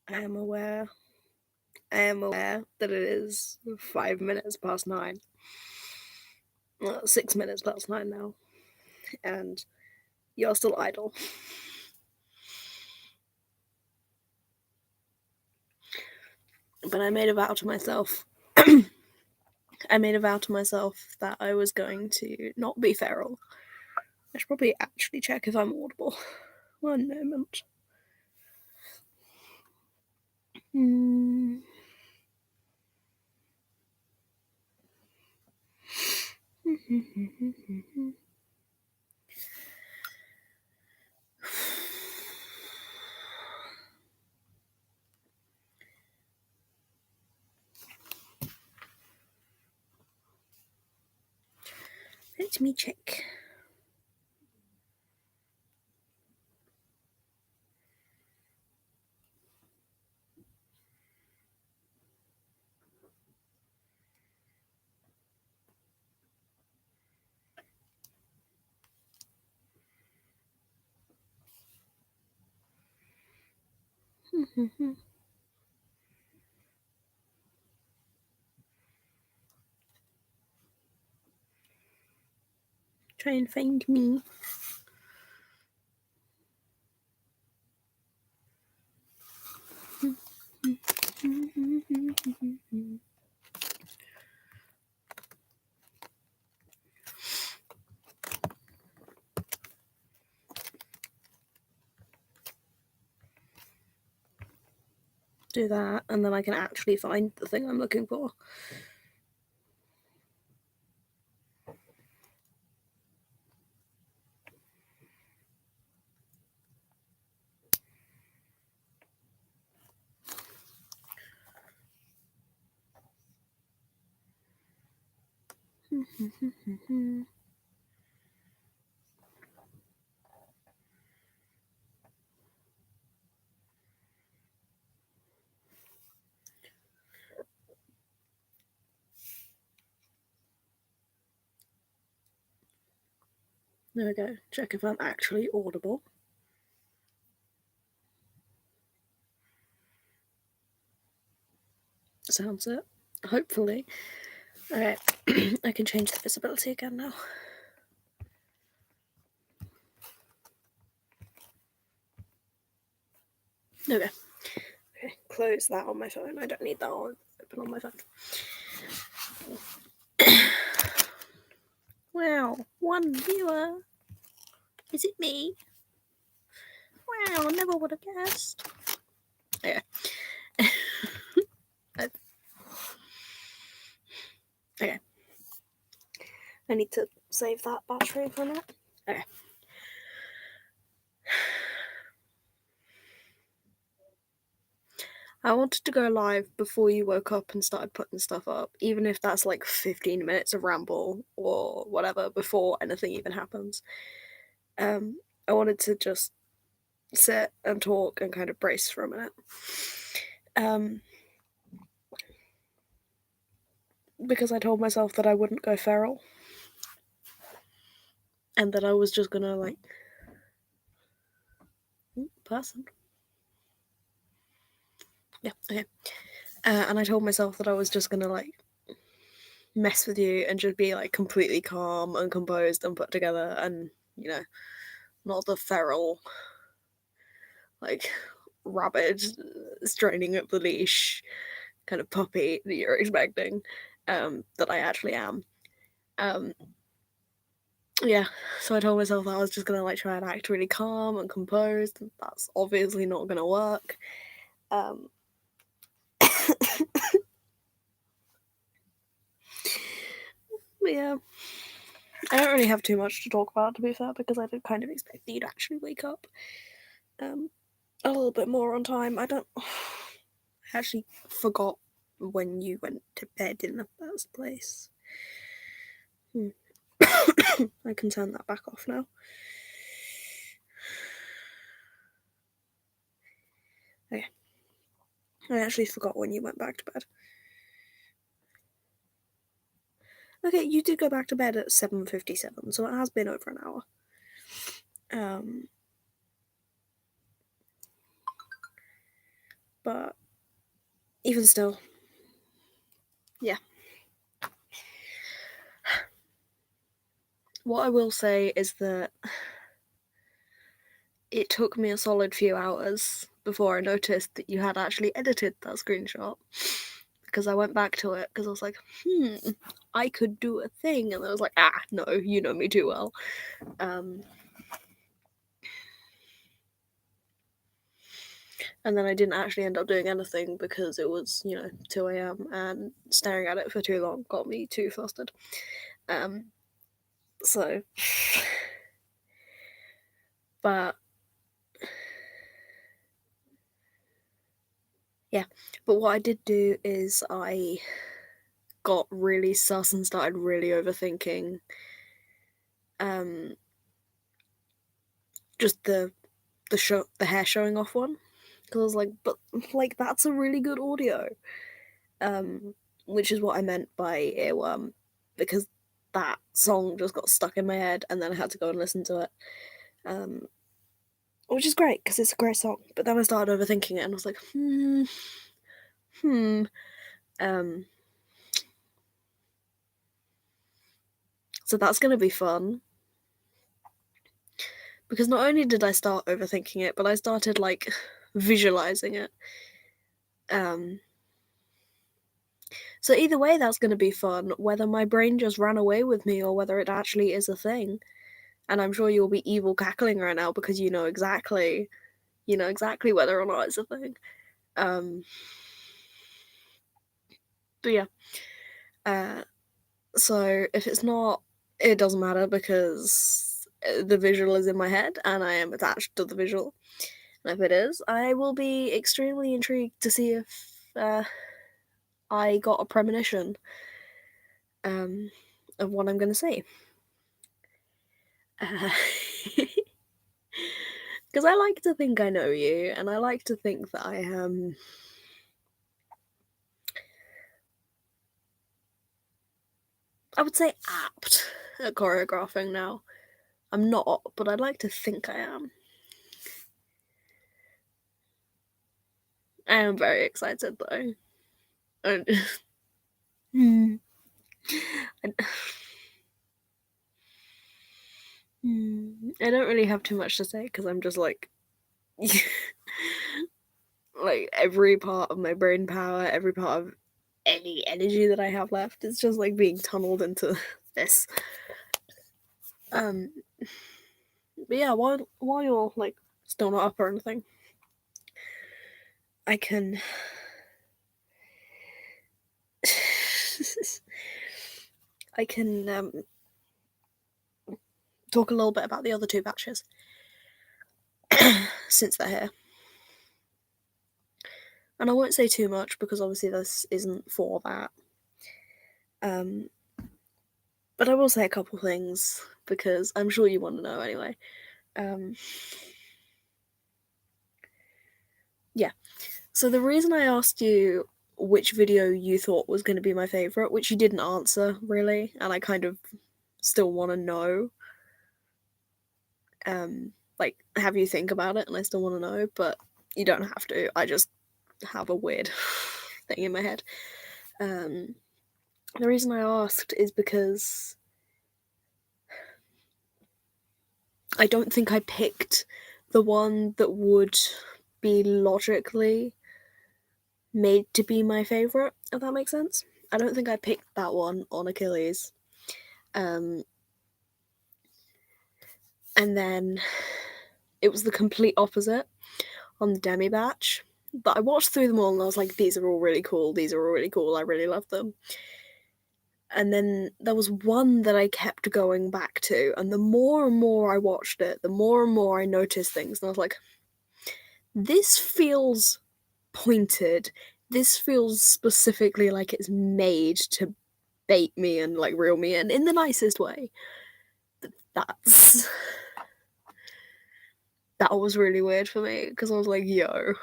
I am aware. I am aware that it is 5 minutes past 9. Well, 6 minutes past 9 now. And you're still idle. But I made a vow to myself. I made a vow to myself that I was going to not be feral. I should probably actually check if I'm audible. One moment. Let me check. Try and find me. Do that, and then I can actually find the thing I'm looking for. There we go. Check if I'm actually audible. Sounds it. Hopefully. Alright. I can change the visibility again now. There we go. Okay, close that on my phone. I don't need that on open on my phone. Wow, one viewer. Is it me? Wow, never would have guessed. Okay. Okay. I need to save that battery for a minute. Okay. I wanted to go live before you woke up and started putting stuff up, even if that's like 15 minutes of ramble or whatever before anything even happens. I wanted to just sit and talk and kind of brace for a minute. Because I told myself that I wouldn't go feral. And that I was just gonna, like... Person? Yeah, okay. And I told myself that I was just gonna, like, mess with you and just be, like, completely calm and composed and put together and, you know, not the feral, like, rabid, straining up the leash kind of puppy that you're expecting, that I actually am. Yeah, so I told myself that I was just gonna, like, try and act really calm and composed, and that's obviously not gonna work. But yeah, I don't really have too much to talk about, to be fair, because I did kind of expect that you'd actually wake up a little bit more on time. I actually forgot when you went to bed in the first place. I can turn that back off now. Okay. I actually forgot when you went back to bed. Okay, you did go back to bed at 7:57, so it has been over an hour. But even still, yeah. What I will say is that it took me a solid few hours before I noticed that you had actually edited that screenshot. Because I went back to it because I was like, I could do a thing. And I was like, no, you know me too well. And then I didn't actually end up doing anything because it was, 2 a.m. and staring at it for too long got me too flustered. So, but yeah. But what I did do is I got really sus and started really overthinking just the hair showing off one. Because I was like, but like that's a really good audio. Which is what I meant by earworm, because that song just got stuck in my head and then I had to go and listen to it. Which is great because it's a great song. But then I started overthinking it and I was like, So that's gonna be fun. Because not only did I start overthinking it, but I started like visualizing it. So either way, that's going to be fun, whether my brain just ran away with me or whether it actually is a thing. And I'm sure you'll be evil cackling right now because you know exactly whether or not it's a thing. But yeah. So if it's not, it doesn't matter because the visual is in my head and I am attached to the visual. And if it is, I will be extremely intrigued to see if I got a premonition of what I'm going to say. Because I like to think I know you, and I like to think that I am I would say apt at choreographing now. I'm not, but I'd like to think I am. I am very excited though. And I don't really have too much to say because I'm just like like every part of my brain power, every part of any energy that I have left is just like being tunneled into this. But yeah, while you're like still not up or anything, I can talk a little bit about the other two batches since they're here. And I won't say too much because obviously this isn't for that. But I will say a couple things because I'm sure you want to know anyway. Yeah. So the reason I asked you which video you thought was going to be my favourite, which you didn't answer really, and I kind of still want to know, like, have you think about it, and I still want to know, but you don't have to. I just have a weird thing in my head. The reason I asked is because I don't think I picked the one that would be logically made to be my favourite, if that makes sense. I don't think I picked that one on Achilles. And then it was the complete opposite on the Demi batch. But I watched through them all and I was like, these are all really cool, I really love them. And then there was one that I kept going back to, and the more and more I watched it, the more and more I noticed things, and I was like, this feels pointed. This feels specifically like it's made to bait me and like reel me in the nicest way. That was really weird for me because I was like, yo,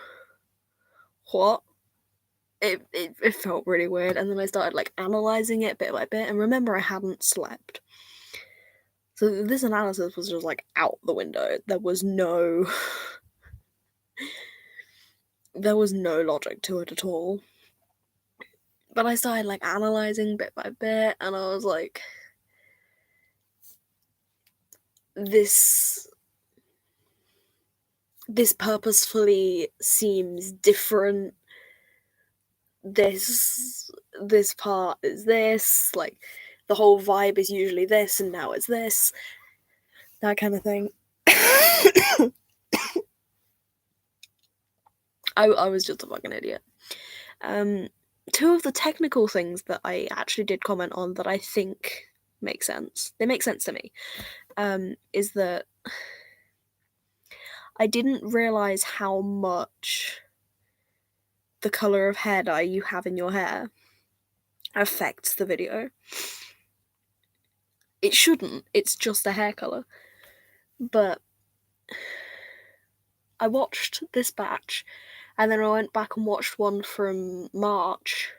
what? It felt really weird, and then I started like analysing it bit by bit, and remember I hadn't slept. So this analysis was just like out the window. There was no there was no logic to it at all. But I started like analysing bit by bit, and I was like, this purposefully seems different. This part is this, like the whole vibe is usually this, and now it's this, that kind of thing. I was just a fucking idiot. Two of the technical things that I actually did comment on that I think make sense, they make sense to me, is that I didn't realise how much the colour of hair dye you have in your hair affects the video. It shouldn't, it's just a hair colour. But I watched this batch, and then I went back and watched one from March.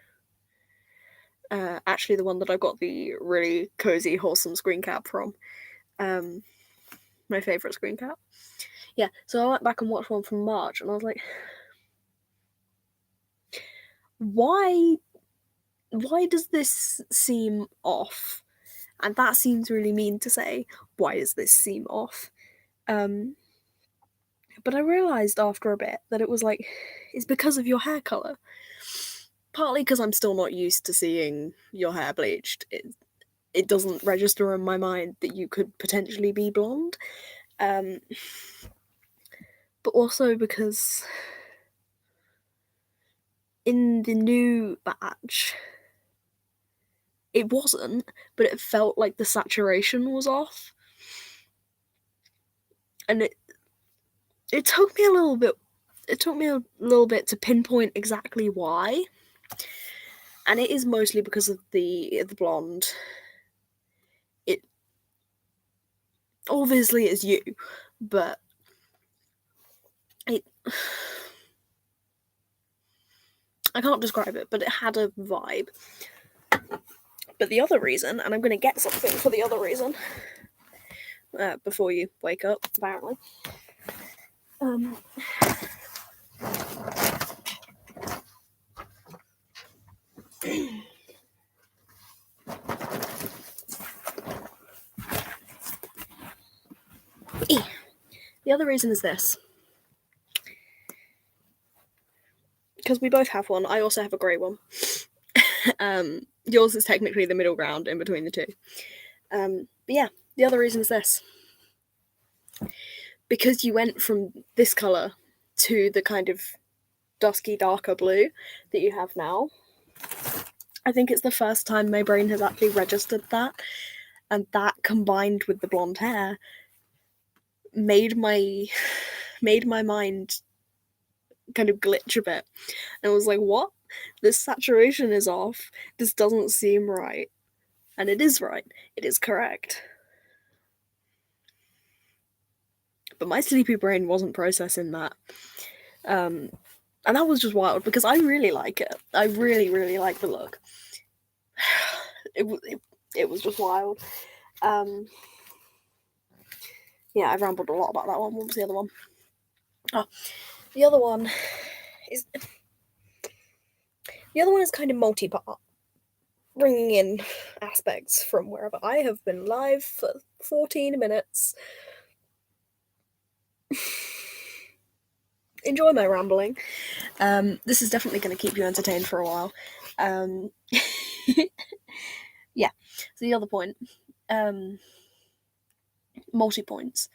Actually, the one that I got the really cozy, wholesome screen cap from. My favourite screen cap. Yeah, so I went back and watched one from March, and I was like, why does this seem off? And that seems really mean to say, why does this seem off? But I realised after a bit that it was like, it's because of your hair colour. Partly because I'm still not used to seeing your hair bleached. It doesn't register in my mind that you could potentially be blonde. But also because in the new batch, it wasn't, but it felt like the saturation was off. And it took me a little bit to pinpoint exactly why. And it is mostly because of the blonde. It obviously is you, but it I can't describe it, but it had a vibe. But the other reason, and I'm going to get something for the other reason before you wake up, apparently. The other reason is this. Because we both have one. I also have a grey one. Yours is technically the middle ground in between the two. But yeah, the other reason is this. Because you went from this colour to the kind of dusky, darker blue that you have now, I think it's the first time my brain has actually registered that. And that, combined with the blonde hair, made my mind kind of glitch a bit. And I was like, what? This saturation is off. This doesn't seem right. And it is right. It is correct. But my sleepy brain wasn't processing that. And that was just wild, because I really like it. I really, really like the look. It was just wild. Yeah, I've rambled a lot about that one. What was the other one? Oh, the other one is kind of multi-part, bringing in aspects from wherever. I have been live for 14 minutes. Enjoy my rambling. This is definitely going to keep you entertained for a while. Yeah, so the other point, multi-points.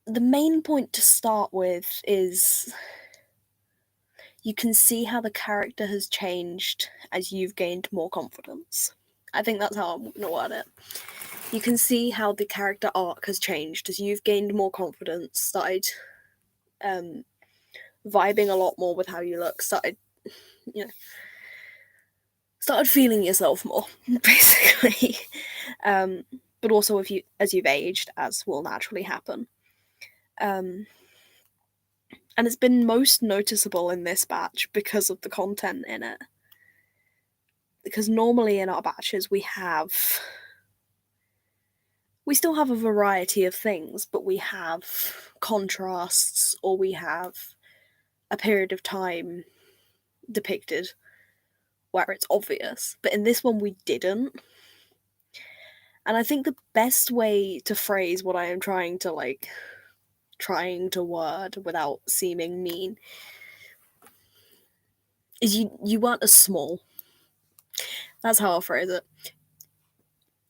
The main point to start with is you can see how the character has changed as you've gained more confidence. I think that's how I'm going to word it. You can see how the character arc has changed as you've gained more confidence, started vibing a lot more with how you look, started feeling yourself more, basically. But also as you've aged, as will naturally happen. And it's been most noticeable in this batch because of the content in it. Because normally in our batches we still have a variety of things, but we have contrasts, or we have a period of time depicted where it's obvious, but in this one we didn't. And I think the best way to phrase what I am trying to word without seeming mean is you weren't as small. That's how I'll phrase it.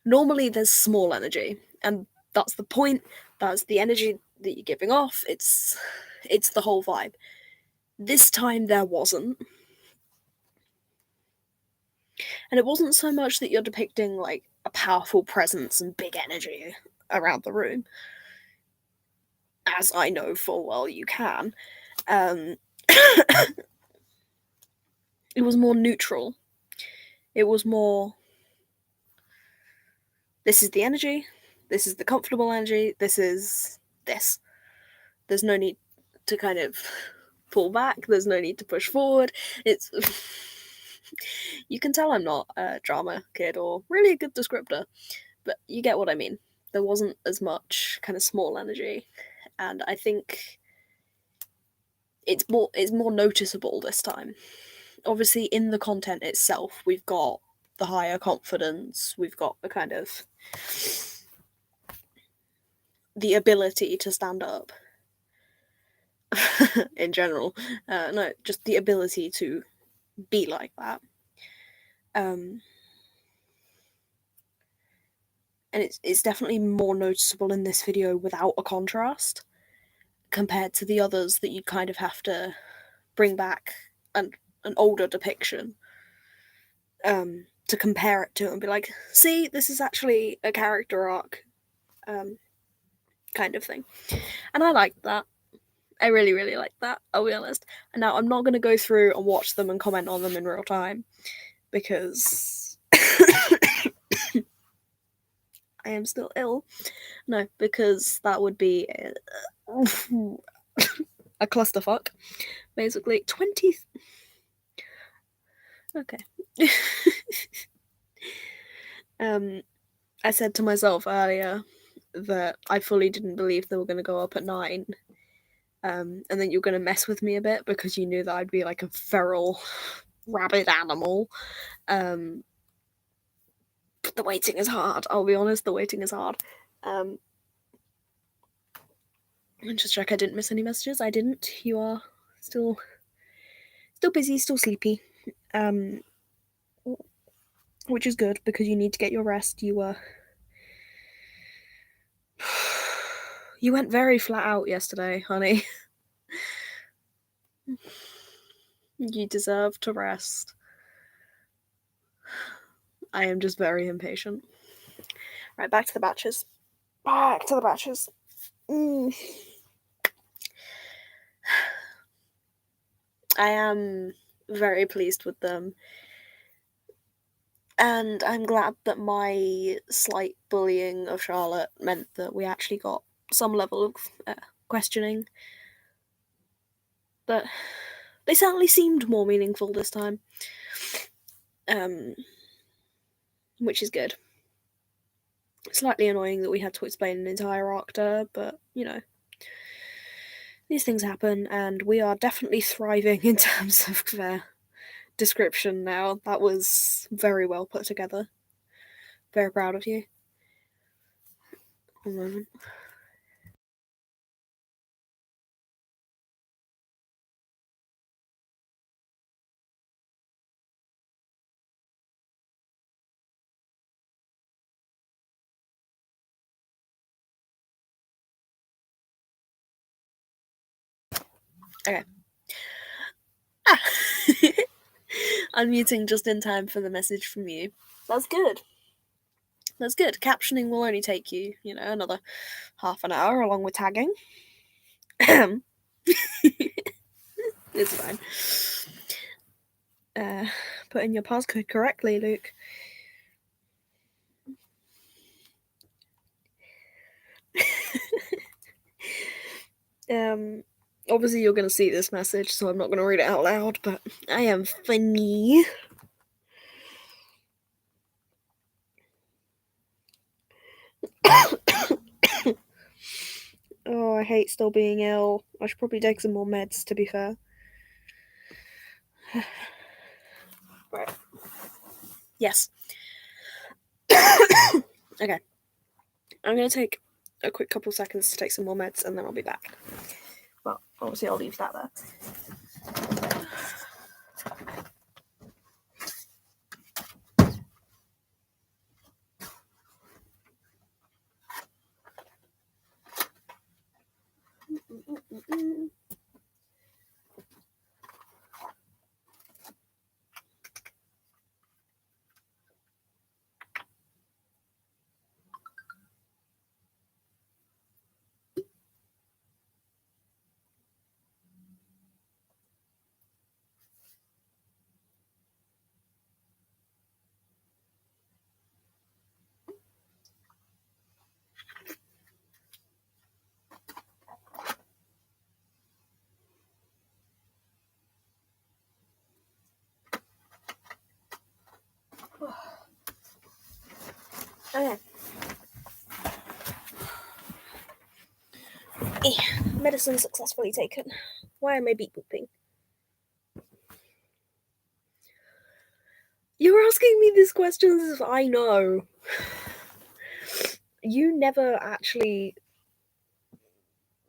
Normally there's small energy, and that's the point. That's the energy that you're giving off. It's the whole vibe. This time there wasn't. And it wasn't so much that you're depicting like a powerful presence and big energy around the room, as I know full well you can. It was more neutral. It was more, this is the energy, this is the comfortable energy, this is this. There's no need to kind of pull back, there's no need to push forward. It's you can tell I'm not a drama kid or really a good descriptor, but you get what I mean. There wasn't as much kind of small energy, and I think it's more noticeable this time. Obviously, in the content itself, we've got the higher confidence, we've got the kind of the ability to stand up in general. No, just the ability to be like that. And it's definitely more noticeable in this video without a contrast compared to the others that you kind of have to bring back an older depiction to compare it to and be like, see, this is actually a character arc kind of thing. And I like that. I really, really like that, I'll be honest. And now I'm not going to go through and watch them and comment on them in real time because I am still ill. No, because that would be a clusterfuck, basically. 20... Okay. I said to myself earlier that I fully didn't believe they were going to go up at 9. And then you're going to mess with me a bit because you knew that I'd be like a feral rabid animal. But the waiting is hard. I'll be honest, the waiting is hard. Just check I didn't miss any messages. I didn't. You are still busy, still sleepy. Which is good because you need to get your rest. You went very flat out yesterday, honey. You deserve to rest. I am just very impatient. Right, back to the batches. Back to the batches. I am very pleased with them. And I'm glad that my slight bullying of Charlotte meant that we actually got some level of questioning. But they certainly seemed more meaningful this time. Which is good. Slightly annoying that we had to explain an entire arc to her, but, you know, these things happen, and we are definitely thriving in terms of description now. That was very well put together. Very proud of you. One moment. Okay. Unmuting just in time for the message from you. That's good. That's good. Captioning will only take you, another half an hour along with tagging. It's fine. Put in your passcode correctly, Luke. Obviously you're going to see this message, so I'm not going to read it out loud, but I am funny. Oh, I hate still being ill. I should probably take some more meds, to be fair. Right. Yes. Okay. I'm going to take a quick couple seconds to take some more meds and then I'll be back. Well, obviously I'll leave that there. Okay. Medicine successfully taken. Why am I beep booping? You're asking me these questions as I know. You never actually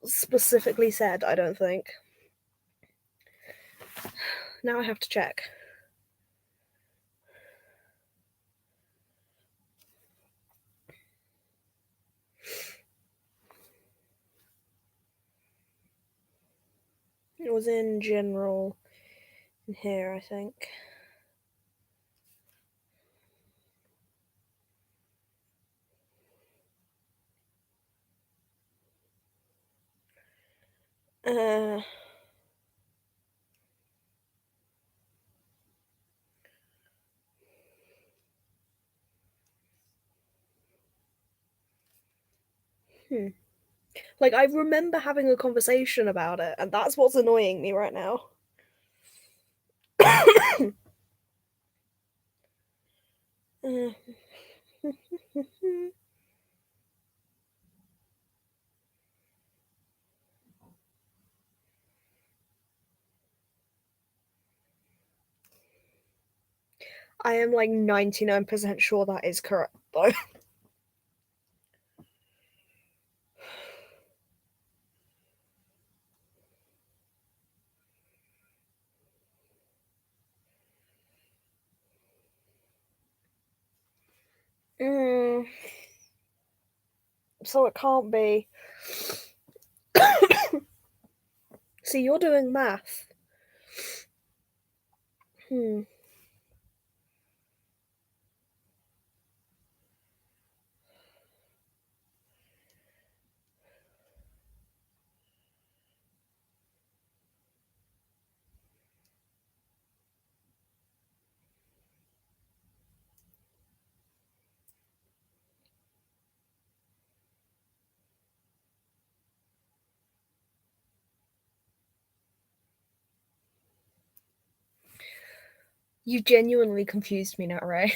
specifically said, I don't think. Now I have to check. It was in general in here, I think. Like, I remember having a conversation about it, and that's what's annoying me right now. I am like 99% sure that is correct, though. So it can't be. See, you're doing math. You genuinely confused me now, Ray.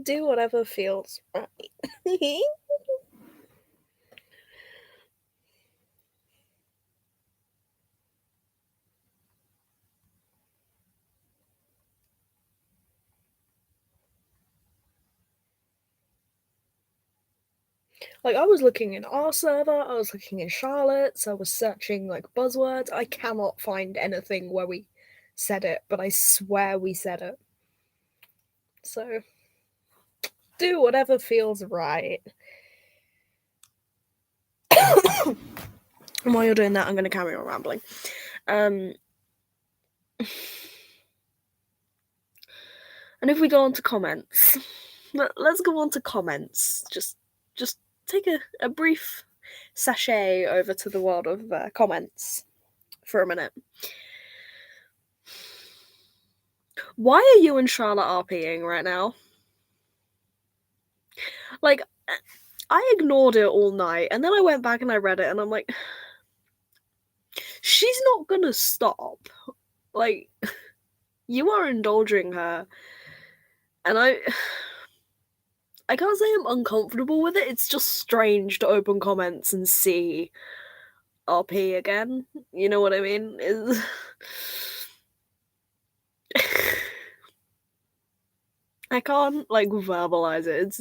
Do whatever feels right. Like, I was looking in our server, I was looking in Charlotte's, I was searching, like, buzzwords. I cannot find anything where we said it, but I swear we said it. So, do whatever feels right. And while you're doing that, I'm going to carry on rambling. And if we go on to comments, let's go on to comments. Just take a brief sachet over to the world of comments for a minute. Why are you and Charlotte RPing right now? Like, I ignored it all night, and then I went back and I read it, and I'm like, she's not gonna stop. Like, you are indulging her, and I can't say I'm uncomfortable with it. It's just strange to open comments and see RP again. You know what I mean? Is I can't like verbalize it. It's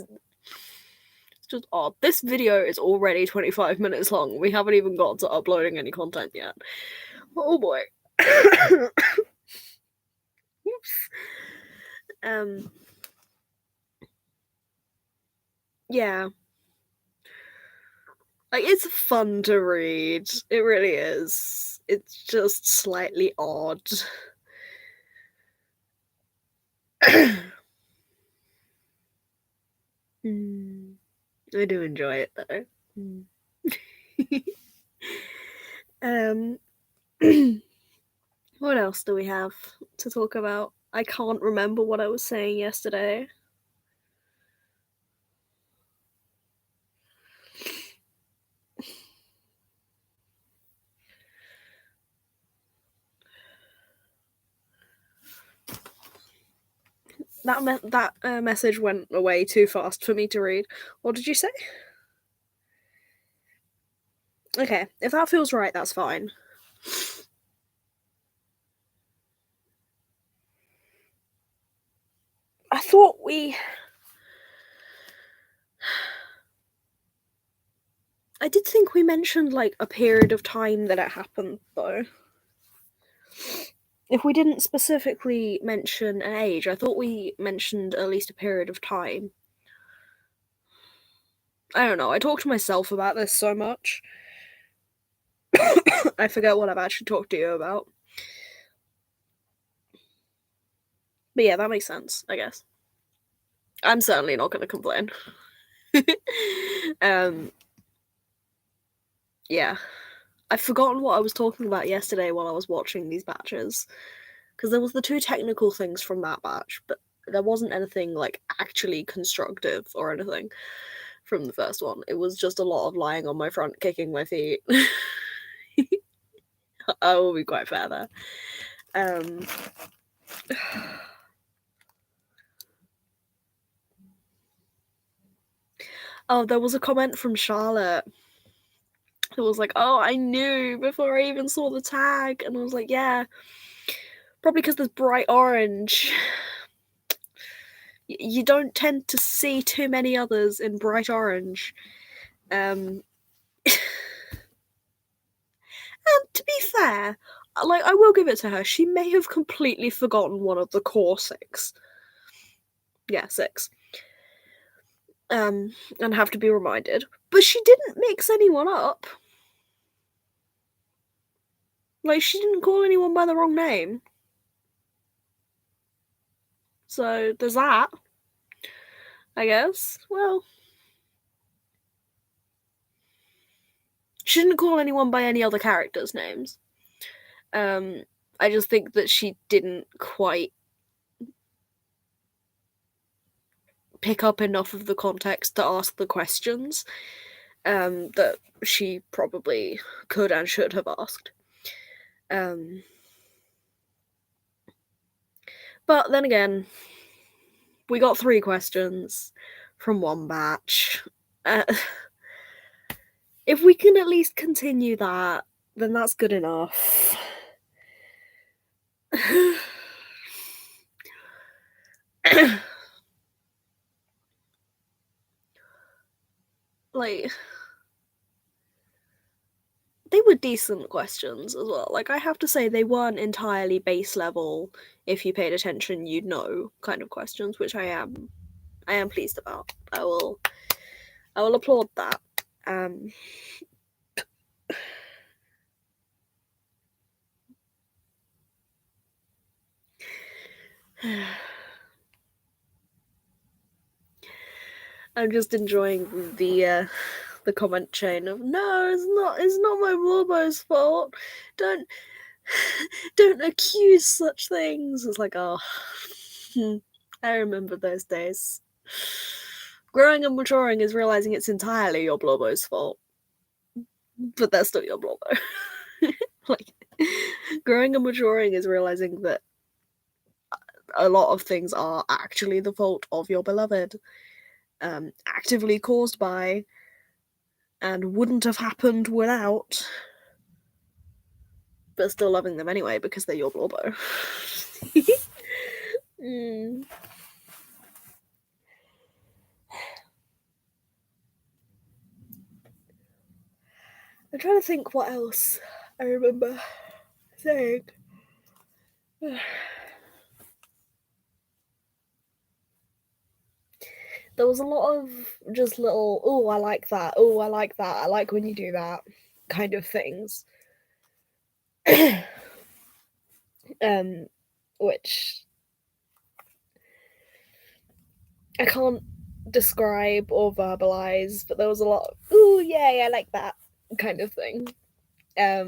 just odd. This video is already 25 minutes long. We haven't even got to uploading any content yet. Oh boy. Oops. Yeah. Like, it's fun to read. It really is. It's just slightly odd. I do enjoy it though. What else do we have to talk about? I can't remember what I was saying yesterday. That message went away too fast for me to read. What did you say? Okay, if that feels right, that's fine. I thought I did think we mentioned like a period of time that it happened though. If we didn't specifically mention an age, I thought we mentioned at least a period of time. I don't know, I talk to myself about this so much. I forget what I've actually talked to you about. But yeah, that makes sense, I guess. I'm certainly not going to complain. Yeah. I've forgotten what I was talking about yesterday while I was watching these batches. Because there was the two technical things from that batch, but there wasn't anything like actually constructive or anything from the first one. It was just a lot of lying on my front, kicking my feet. I will be quite fair there. Oh, there was a comment from Charlotte. It was like, oh, I knew before I even saw the tag. And I was like, yeah, probably because there's bright orange. You don't tend to see too many others in bright orange. And to be fair, like, I will give it to her. She may have completely forgotten one of the core 6. Yeah, 6. And have to be reminded. But she didn't mix anyone up. Like, she didn't call anyone by the wrong name. So, there's that. I guess. Well, she didn't call anyone by any other characters' names. I just think that she didn't quite pick up enough of the context to ask the questions that she probably could and should have asked. But then again, we got 3 questions from one batch. If we can at least continue that, then that's good enough. Like, they were decent questions as well. Like, I have to say, they weren't entirely base level, if you paid attention you'd know kind of questions, which I am pleased about. I will applaud that. I'm just enjoying the comment chain of, no, it's not my Warbo's fault. Don't accuse such things. It's like, oh, I remember those days. Growing and maturing is realizing it's entirely your Blobbo's fault, but that's still your Blobbo. Like, growing and maturing is realizing that a lot of things are actually the fault of your beloved, actively caused by, and wouldn't have happened without but still loving them anyway because they're your Blorbo. Mm. I'm trying to think what else I remember saying. There was a lot of just little, oh, I like that, oh, I like that, I like when you do that kind of things. Which I can't describe or verbalize, but there was a lot of, ooh, yay, I like that kind of thing. Yeah.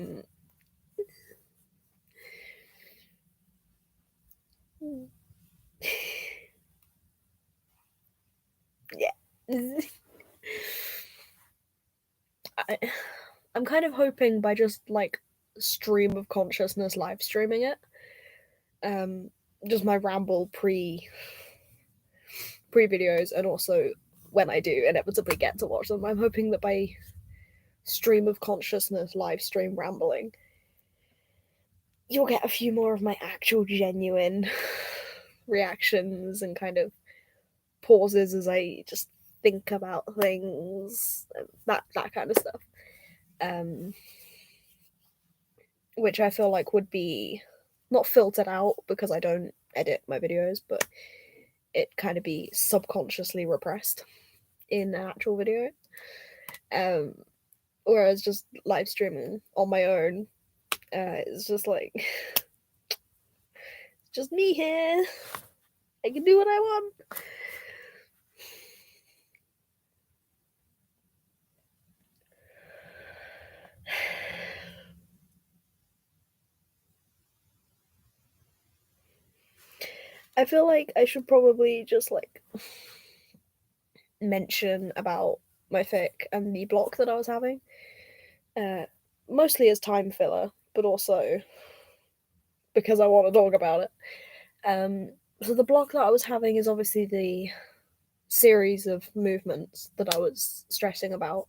I'm kind of hoping by just like stream of consciousness live streaming it, just my ramble pre videos, and also when I do inevitably get to watch them, I'm hoping that by stream of consciousness live stream rambling, you'll get a few more of my actual genuine reactions and kind of pauses as I just think about things, that kind of stuff. Which I feel like would be not filtered out because I don't edit my videos, but it kind of be subconsciously repressed in an actual video. Whereas just live streaming on my own, it's just like just me here. I can do what I want. I feel like I should probably just like mention about my fic and the block that I was having. Mostly as time filler, but also because I want to talk about it. So the block that I was having is obviously the series of movements that I was stressing about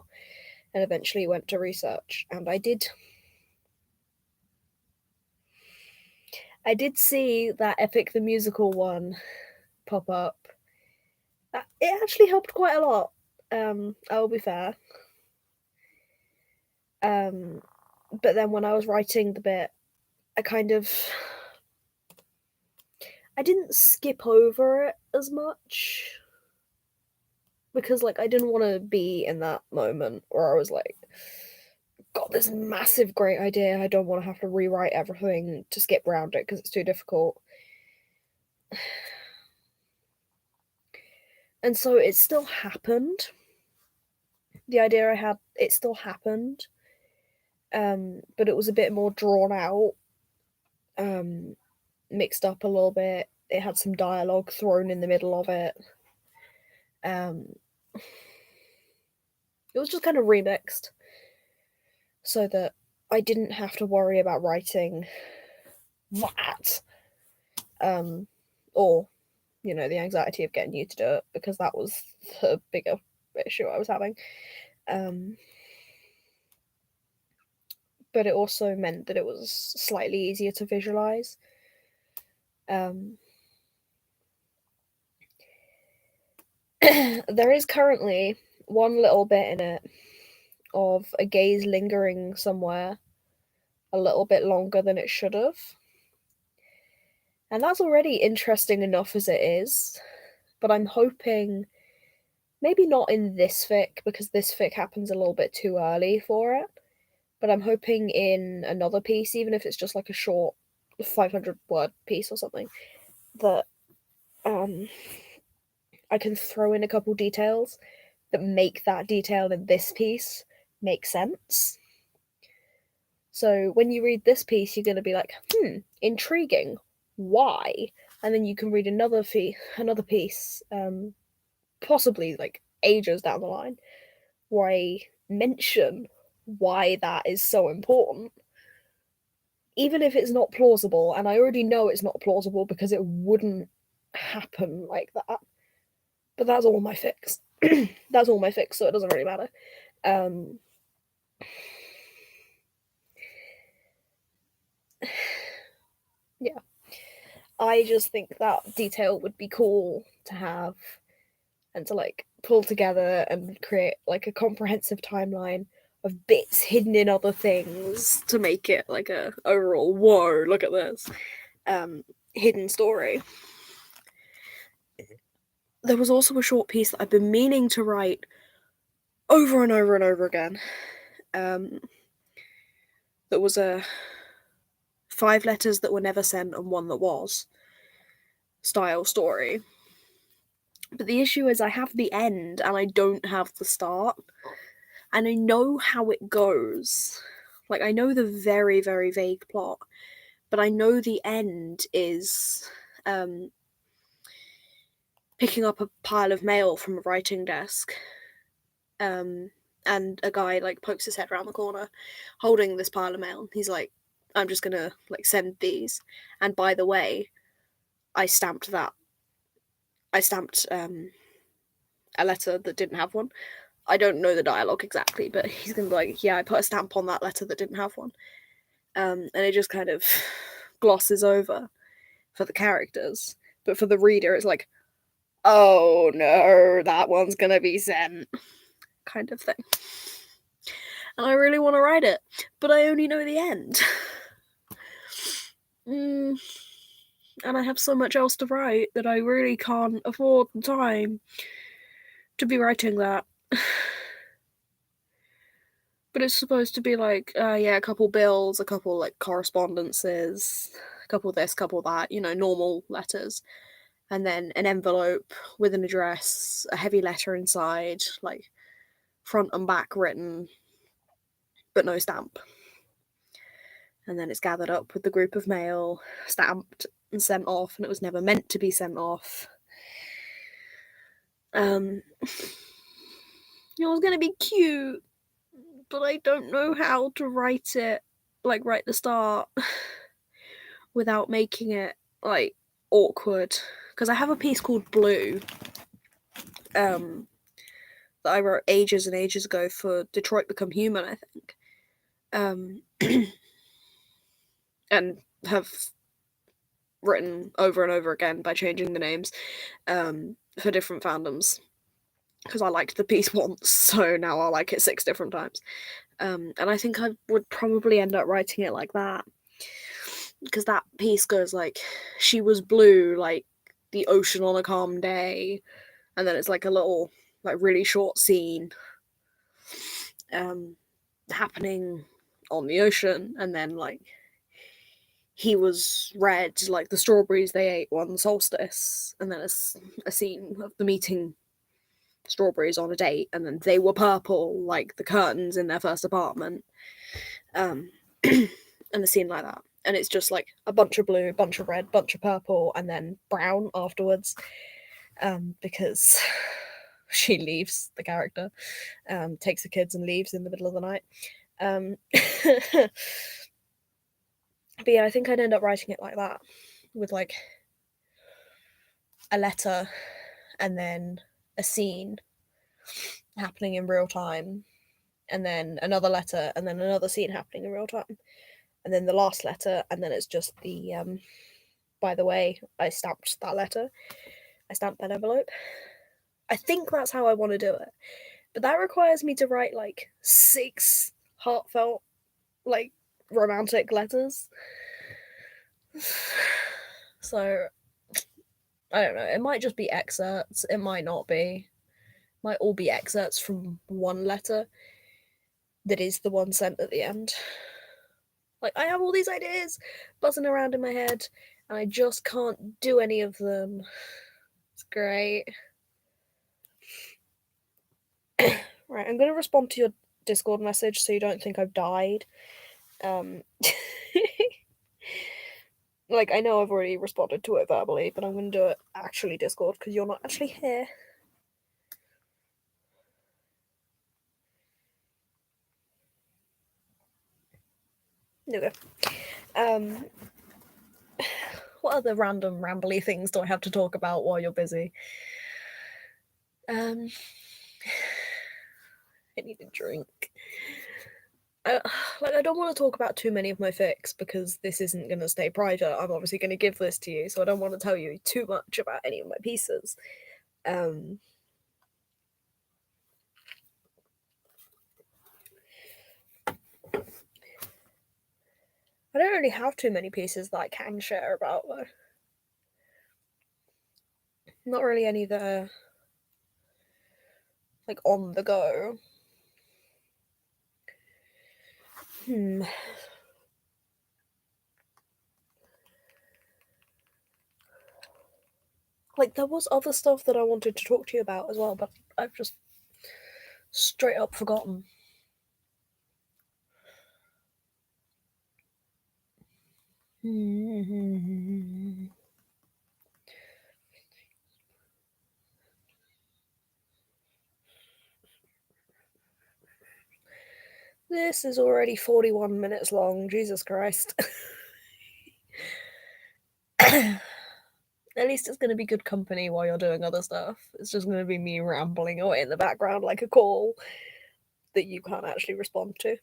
and eventually went to research. And I did see that Epic the Musical one pop up. It actually helped quite a lot. I will be fair. But then when I was writing the bit, I didn't skip over it as much because like I didn't want to be in that moment where I was like, got this massive great idea, I don't want to have to rewrite everything to skip around it because it's too difficult. And so it still happened. The idea I had, it still happened. But it was a bit more drawn out, mixed up a little bit. It had some dialogue thrown in the middle of it. It was just kind of remixed so that I didn't have to worry about writing that. Or, you know, the anxiety of getting you to do it, because that was the bigger issue I was having. But it also meant that it was slightly easier to visualize. There is currently one little bit in it of a gaze lingering somewhere a little bit longer than it should have. And that's already interesting enough as it is. But I'm hoping, maybe not in this fic, because this fic happens a little bit too early for it. But I'm hoping in another piece, even if it's just like a short 500 word piece or something, that I can throw in a couple details that make that detail in this piece make sense. So when you read this piece, you're going to be like, intriguing. Why? And then you can read another piece, possibly like ages down the line, where I mention why that is so important. Even if it's not plausible, and I already know it's not plausible because it wouldn't happen like that. But that's all my fics. That's all my fics, so it doesn't really matter. yeah. I just think that detail would be cool to have and to like pull together and create like a comprehensive timeline of bits hidden in other things to make it like a overall whoa, look at this hidden story. There was also a short piece that I've been meaning to write over and over and over again. That was a 5 letters that were never sent and 1 that was style story. But the issue is I have the end and I don't have the start. And I know how it goes. Like, I know the very, very vague plot, but I know the end is picking up a pile of mail from a writing desk. And a guy like pokes his head around the corner holding this pile of mail. He's like, I'm just gonna like send these. And by the way, I stamped a letter that didn't have one. I don't know the dialogue exactly, but he's gonna be like, yeah, I put a stamp on that letter that didn't have one. And it just kind of glosses over for the characters. But for the reader, it's like, oh no, that one's gonna be sent, kind of thing. And I really want to write it, but I only know the end. And I have so much else to write that I really can't afford the time to be writing that. But it's supposed to be like, a couple bills, a couple like correspondences, a couple this, couple that, normal letters. And then an envelope with an address, a heavy letter inside, like front and back written, but no stamp. And then it's gathered up with the group of mail, stamped and sent off, and it was never meant to be sent off. It was gonna be cute, but I don't know how to write it, like write the start, without making it like awkward. Because I have a piece called Blue, that I wrote ages and ages ago for Detroit Become Human, I think. And have written over and over again by changing the names for different fandoms. Because I liked the piece once, so now I like it 6 different times. And I think I would probably end up writing it like that. Because that piece goes like, she was blue, like the ocean on a calm day. And then it's like a little, like really short scene happening on the ocean. And then like, he was red, like the strawberries they ate one solstice. And then a scene of the meeting strawberries on a date, and then they were purple, like the curtains in their first apartment. And a scene like that. And it's just like a bunch of blue, bunch of red, bunch of purple, and then brown afterwards. Because she leaves, the character, takes the kids and leaves in the middle of the night. But yeah, I think I'd end up writing it like that, with like a letter and then a scene happening in real time, and then another letter and then another scene happening in real time, and then the last letter, and then it's just the by the way, I stamped that letter, I stamped that envelope. I think that's how I want to do it, but that requires me to write like 6 heartfelt, like romantic letters. So I don't know, it might just be excerpts, it might not be, might all be excerpts from one letter that is the one sent at the end. Like, I have all these ideas buzzing around in my head, and I just can't do any of them. It's great. Right, I'm going to respond to your Discord message so you don't think I've died. Like, I know I've already responded to it verbally, but I'm going to do it actually Discord because you're not actually here. There we go. What other random rambly things do I have to talk about while you're busy? I need a drink. I don't want to talk about too many of my fics because this isn't going to stay private. I'm obviously going to give this to you, so I don't want to tell you too much about any of my pieces. I don't really have too many pieces that I can share about, though. Not really any that are, like, on the go. Like, there was other stuff that I wanted to talk to you about as well, but I've just straight up forgotten. This is already 41 minutes long, Jesus Christ. At least it's going to be good company while you're doing other stuff. It's just going to be me rambling away in the background like a call that you can't actually respond to.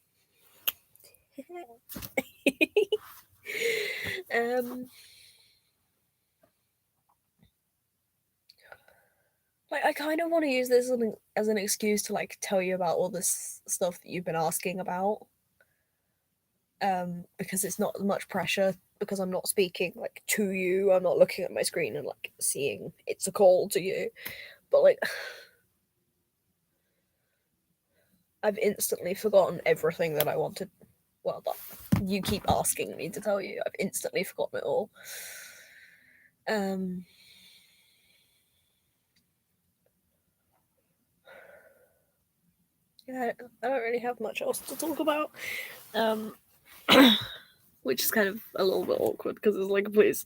Like, I kind of want to use this as an excuse to, like, tell you about all this stuff that you've been asking about. Because it's not much pressure, because I'm not speaking, like, to you. I'm not looking at my screen and, like, seeing it's a call to you. But, like, I've instantly forgotten everything that I wanted. Well, that you keep asking me to tell you. I've instantly forgotten it all. Yeah, I don't really have much else to talk about. Which is kind of a little bit awkward because it's like, please,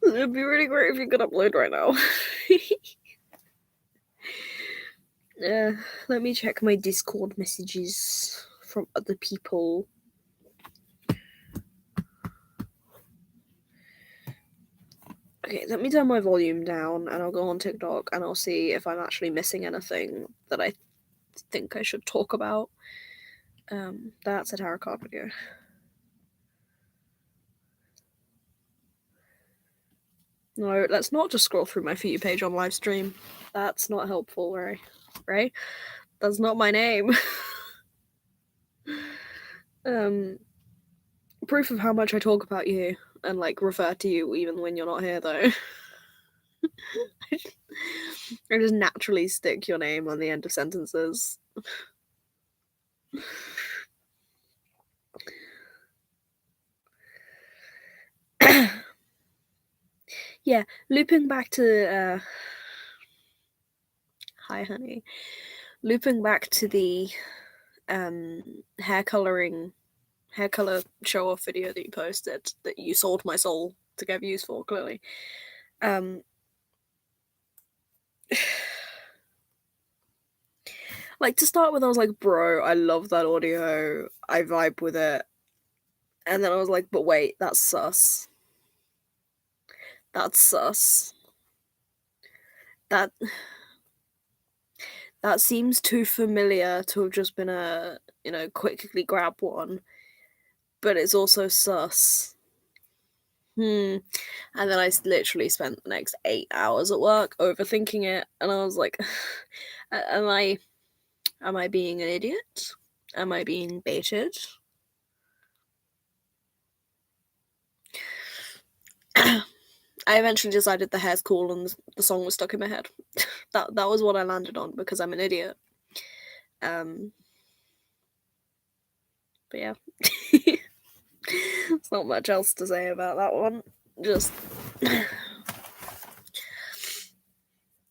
it'd be really great if you could upload right now. Let me check my Discord messages from other people. Okay, let me turn my volume down and I'll go on TikTok and I'll see if I'm actually missing anything that I think I should talk about. That's a tarot card video. No, let's not just scroll through my For You page on live stream. That's not helpful, right? That's not my name. Proof of how much I talk about you and, like, refer to you even when you're not here, though. I just naturally stick your name on the end of sentences. Yeah, looping back to hi honey. Looping back to the hair color show off video that you posted that you sold my soul to get views for, clearly. Like, to start with, I was like, bro, I love that audio, I vibe with it. And then I was like, but wait, that's sus. That's sus. That seems too familiar to have just been a, quickly grab one. But it's also sus. And then I literally spent the next 8 hours at work overthinking it, and I was like, am I being an idiot? Am I being baited? I eventually decided the hair's cool and the song was stuck in my head. that was what I landed on because I'm an idiot. But yeah. There's not much else to say about that one. Just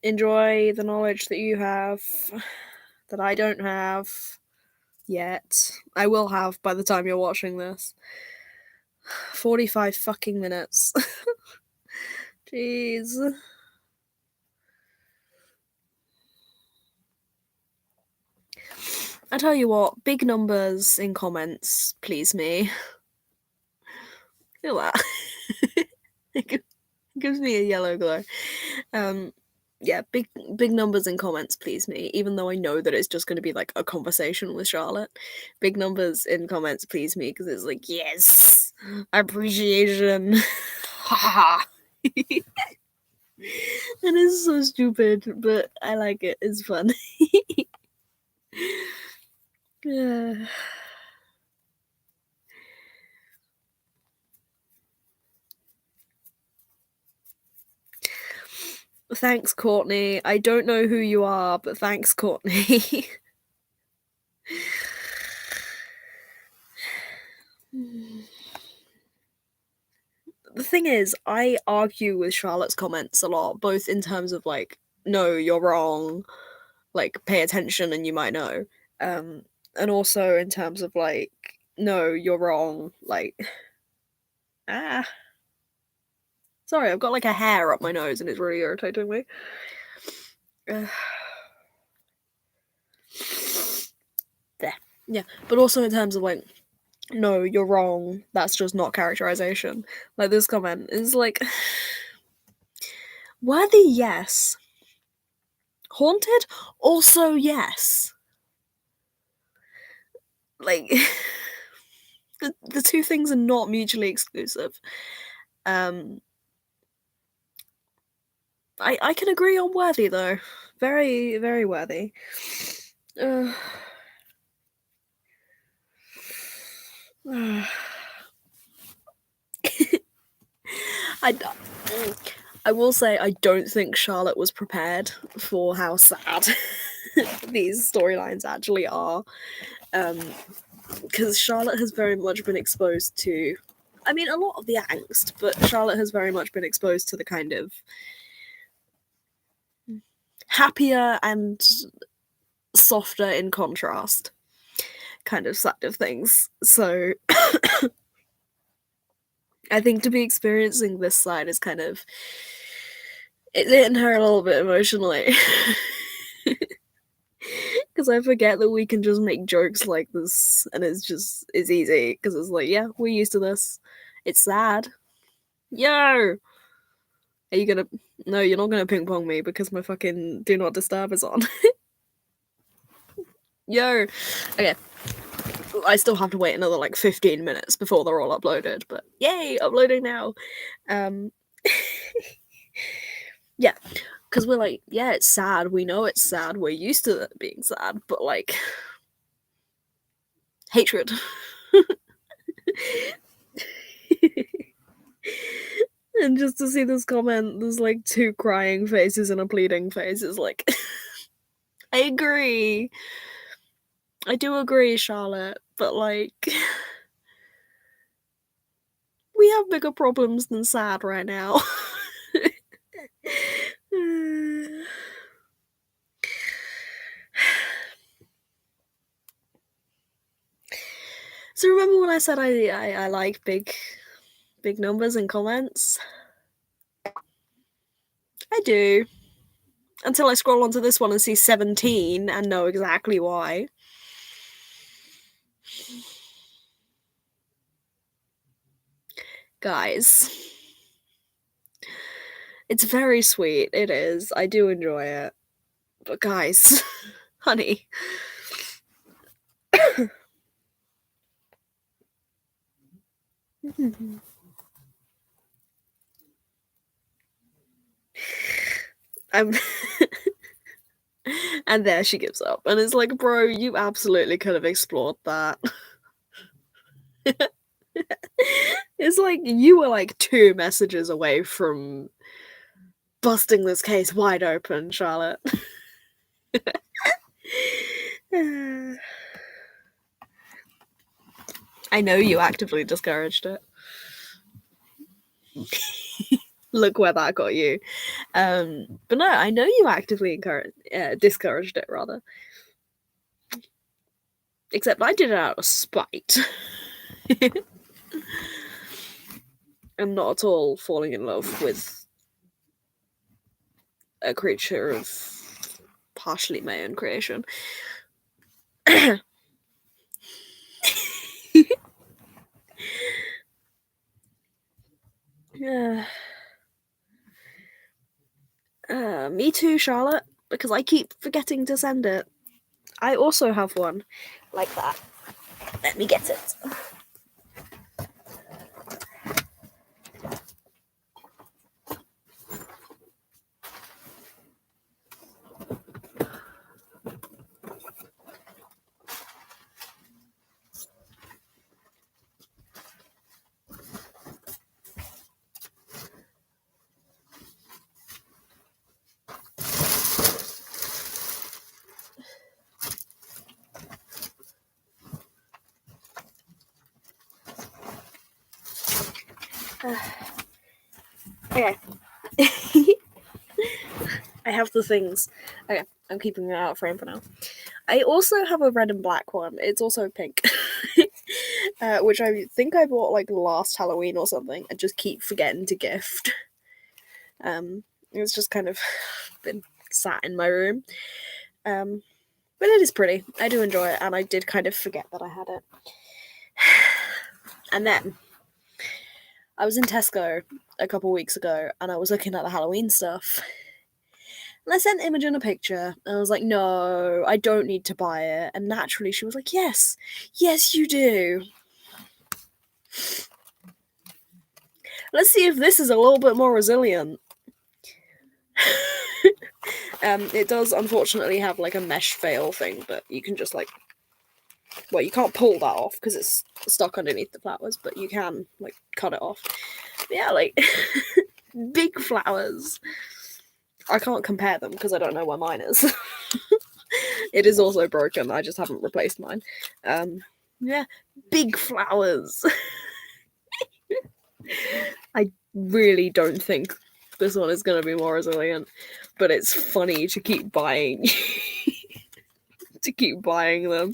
enjoy the knowledge that you have that I don't have yet. I will have by the time you're watching this. 45 fucking minutes. Jeez. I tell you what, big numbers in comments please me. Feel that. It gives me a yellow glow. yeah, big numbers in comments please me, even though I know that it's just going to be like a conversation with Charlotte. Big numbers in comments please me because it's like, yes, appreciation. Haha. And it's so stupid, but I like it. It's fun. Yeah. Thanks, Courtney. I don't know who you are, but thanks, Courtney. The thing is, I argue with Charlotte's comments a lot, both in terms of like, no, you're wrong, like pay attention and you might know. And also in terms of like, no, you're wrong, like ah. Sorry, I've got like a hair up my nose and it's really irritating me. There. Yeah. But also in terms of like, no, you're wrong, that's just not characterization. Like this comment is like worthy, yes. Haunted? Also yes. Like the two things are not mutually exclusive. I can agree on worthy though. Very, very worthy. I will say I don't think Charlotte was prepared for how sad these storylines actually are. Because Charlotte has very much been exposed to, I mean, a lot of the angst, but Charlotte has very much been exposed to the kind of happier and softer in contrast kind of side of things. So I think to be experiencing this side is kind of, it's hitting her a little bit emotionally. Because I forget that we can just make jokes like this and it's easy. Because it's like, yeah, we're used to this. It's sad. Yo! Are you gonna. No, you're not gonna ping pong me because my fucking do not disturb is on. Yo! Okay. I still have to wait another like 15 minutes before they're all uploaded, but yay, uploading now. Yeah, because we're like, yeah, it's sad. We know it's sad. We're used to it being sad, but like, hatred. And just to see this comment, there's like two crying faces and a pleading face. Is like, I agree. I do agree, Charlotte, but like, we have bigger problems than sad right now. So remember when I said I like big numbers and comments? I do. Until I scroll onto this one and see 17 and know exactly why. Guys. It's very sweet, it is. I do enjoy it. But guys, honey. I'm and there she gives up. And it's like, bro, you absolutely could have explored that. It's like you were like 2 messages away from busting this case wide open, Charlotte. I know you actively discouraged it. Look where that got you. But no, I know you actively discouraged it, rather. Except I did it out of spite. I'm not at all falling in love with a creature of partially my own creation. Yeah. Me too, Charlotte, because I keep forgetting to send it. I also have one like that. Let me get it. Okay. I have the things. Okay, I'm keeping it out of frame for now. I also have a red and black one. It's also pink. Which I think I bought like last Halloween or something and just keep forgetting to gift. It's just kind of been sat in my room. But it is pretty. I do enjoy it, and I did kind of forget that I had it. And then I was in Tesco a couple weeks ago, and I was looking at the Halloween stuff. And I sent Imogen a picture, and I was like, no, I don't need to buy it. And naturally, she was like, yes, you do. Let's see if this is a little bit more resilient. It does unfortunately have like a mesh veil thing, but you can just like, well, you can't pull that off because it's stuck underneath the flowers, but you can like cut it off. But yeah, like big flowers. I can't compare them because I don't know where mine is. It is also broken. I just haven't replaced mine. Yeah, big flowers. I really don't think this one is going to be more resilient, but it's funny to keep buying them.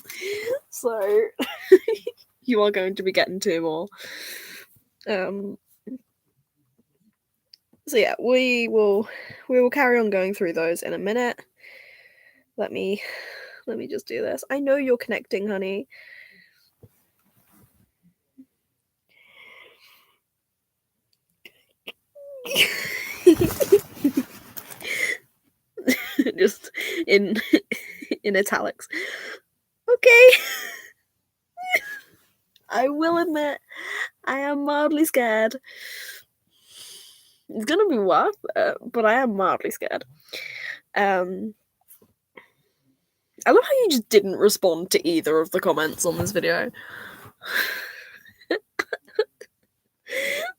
So you are going to be getting 2 more. So yeah, we will carry on going through those in a minute. Let me just do this. I know you're connecting, honey. Just in italics. Okay. I will admit, I am mildly scared. It's gonna be worth it, but I am mildly scared. I love how you just didn't respond to either of the comments on this video.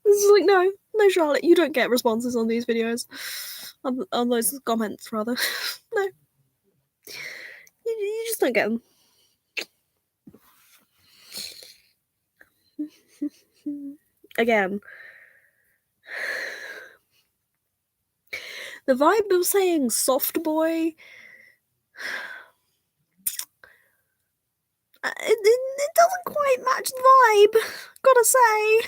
It's like, no, Charlotte, you don't get responses on these videos. On those comments, rather. No. You just don't get them. Again. The vibe of saying soft boy... It doesn't quite match the vibe, gotta say.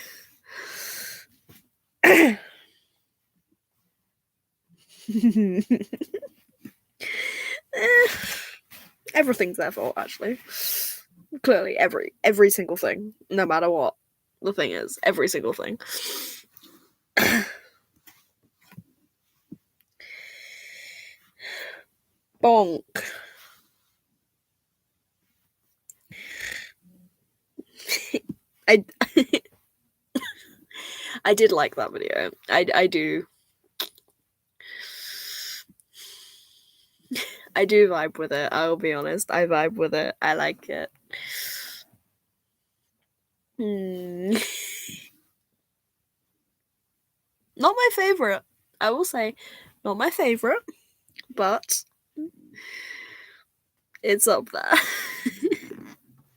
Everything's their fault, actually. Clearly, every single thing, no matter what the thing is, every single thing. Bonk. I did like that video. I do. I do vibe with it, I'll be honest. I vibe with it. I like it. Not my favourite. I will say, not my favourite, but it's up there.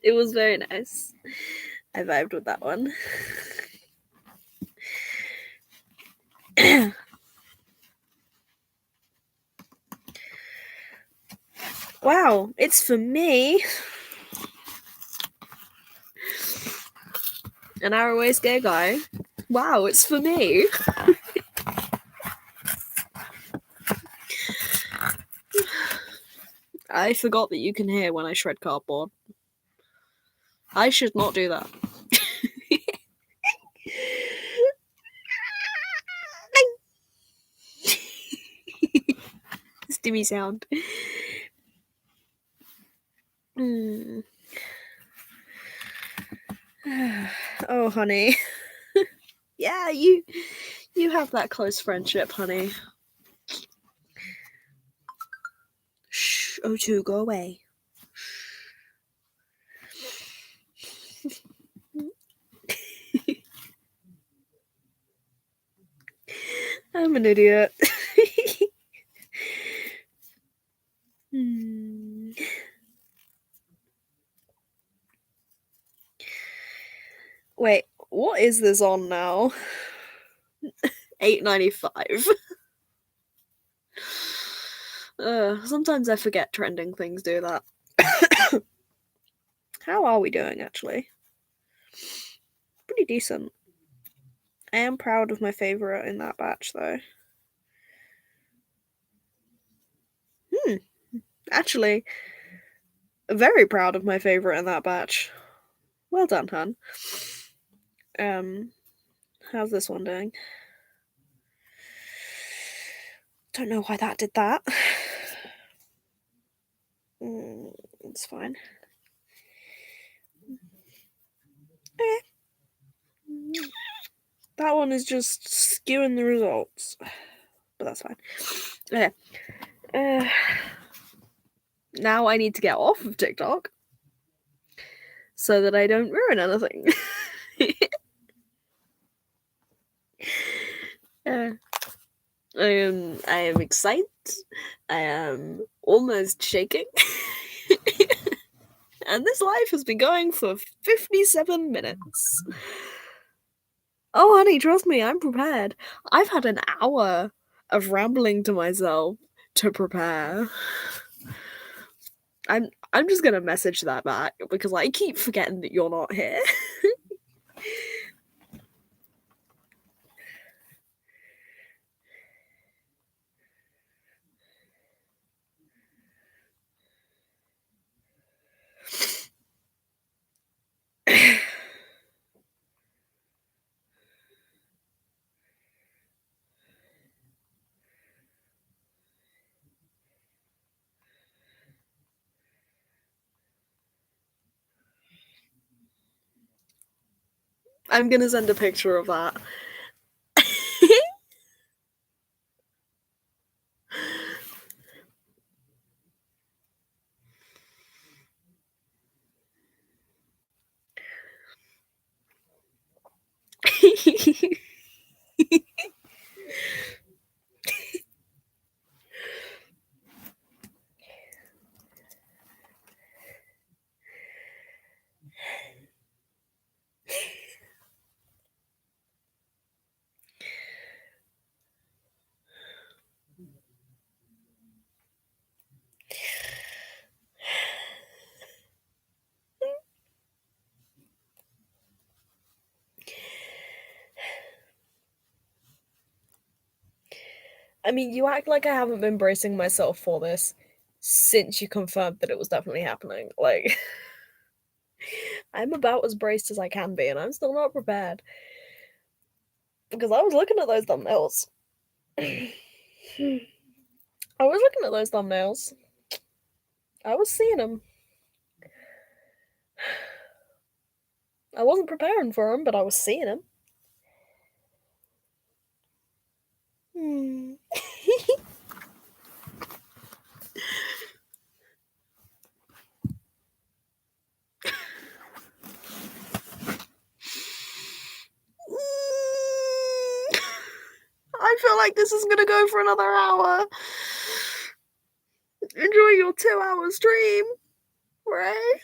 It was very nice. I vibed with that one. Wow, it's for me. An arrow-waist gay guy. Wow, it's for me. I forgot that you can hear when I shred cardboard. I should not do that. stimmy sound. Oh, honey. Yeah, you have that close friendship, honey. Shh, O2, go away. I'm an idiot. Wait, what is this on now? 8.95. Sometimes I forget trending things do that. How are we doing, actually? Pretty decent. I am proud of my favourite in that batch, though. Actually, very proud of my favourite in that batch. Well done, hun. How's this one doing? Don't know why that did that. It's fine. Okay. That one is just skewing the results. But that's fine. Okay. Now I need to get off of TikTok so that I don't ruin anything. I am excited. I am almost shaking. And this live has been going for 57 minutes. Oh, honey, trust me, I'm prepared. I've had an hour of rambling to myself to prepare. I'm just gonna message that back because I keep forgetting that you're not here. I'm gonna send a picture of that. I mean, you act like I haven't been bracing myself for this since you confirmed that it was definitely happening. Like, I'm about as braced as I can be, and I'm still not prepared. Because I was looking at those thumbnails. I was looking at those thumbnails. I was seeing them. I wasn't preparing for them, but I was seeing them. I feel like this is gonna go for another hour. Enjoy your 2-hour stream, right?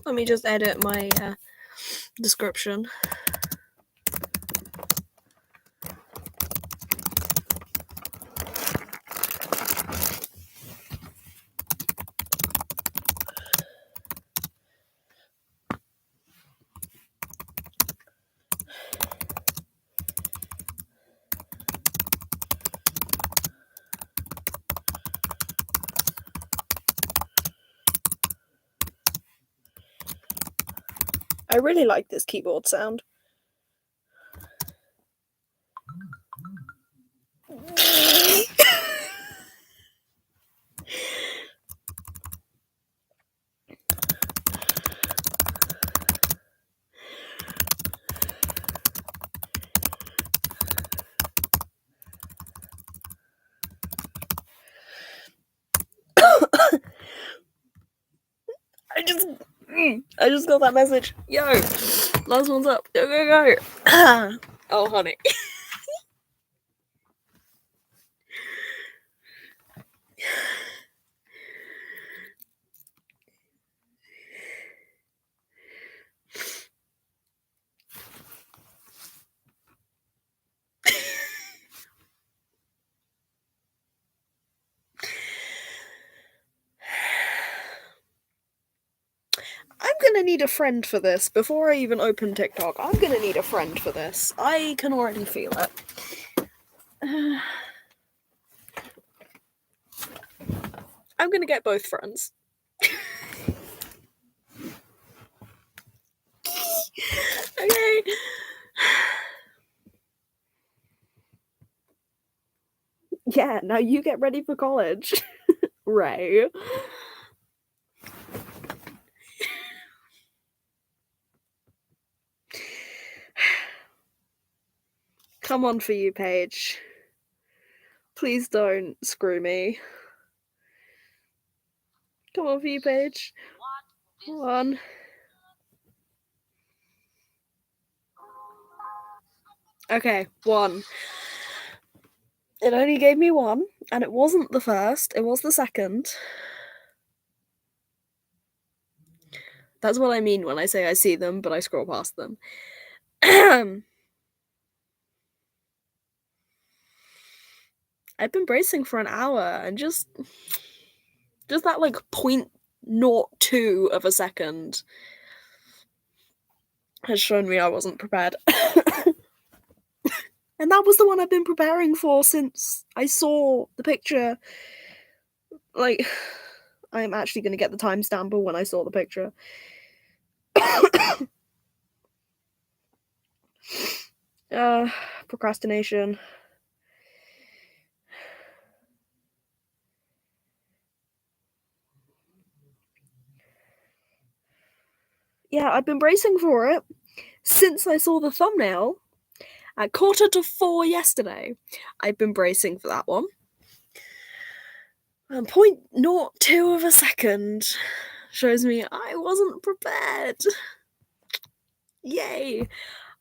Let me just edit my description. really like this keyboard sound. I just got that message. Yo, last one's up. Go, go, go. Oh, honey. I'm gonna need a friend for this. Before I even open TikTok, I'm gonna need a friend for this. I can already feel it. I'm gonna get both friends. Okay. Yeah, now you get ready for college. Ray. Come on for you, Paige. Please don't screw me. Come on for you, Paige. 1. Okay, 1. It only gave me 1, and it wasn't the first, it was the second. That's what I mean when I say I see them, but I scroll past them. I've been bracing for an hour, and just that, like, 0.02 of a second has shown me I wasn't prepared. And that was the one I've been preparing for since I saw the picture. Like, I'm actually going to get the timestamp of when I saw the picture. Procrastination. Yeah, I've been bracing for it since I saw the thumbnail at 3:45 yesterday. I've been bracing for that one. 0.02 of a second shows me I wasn't prepared. Yay!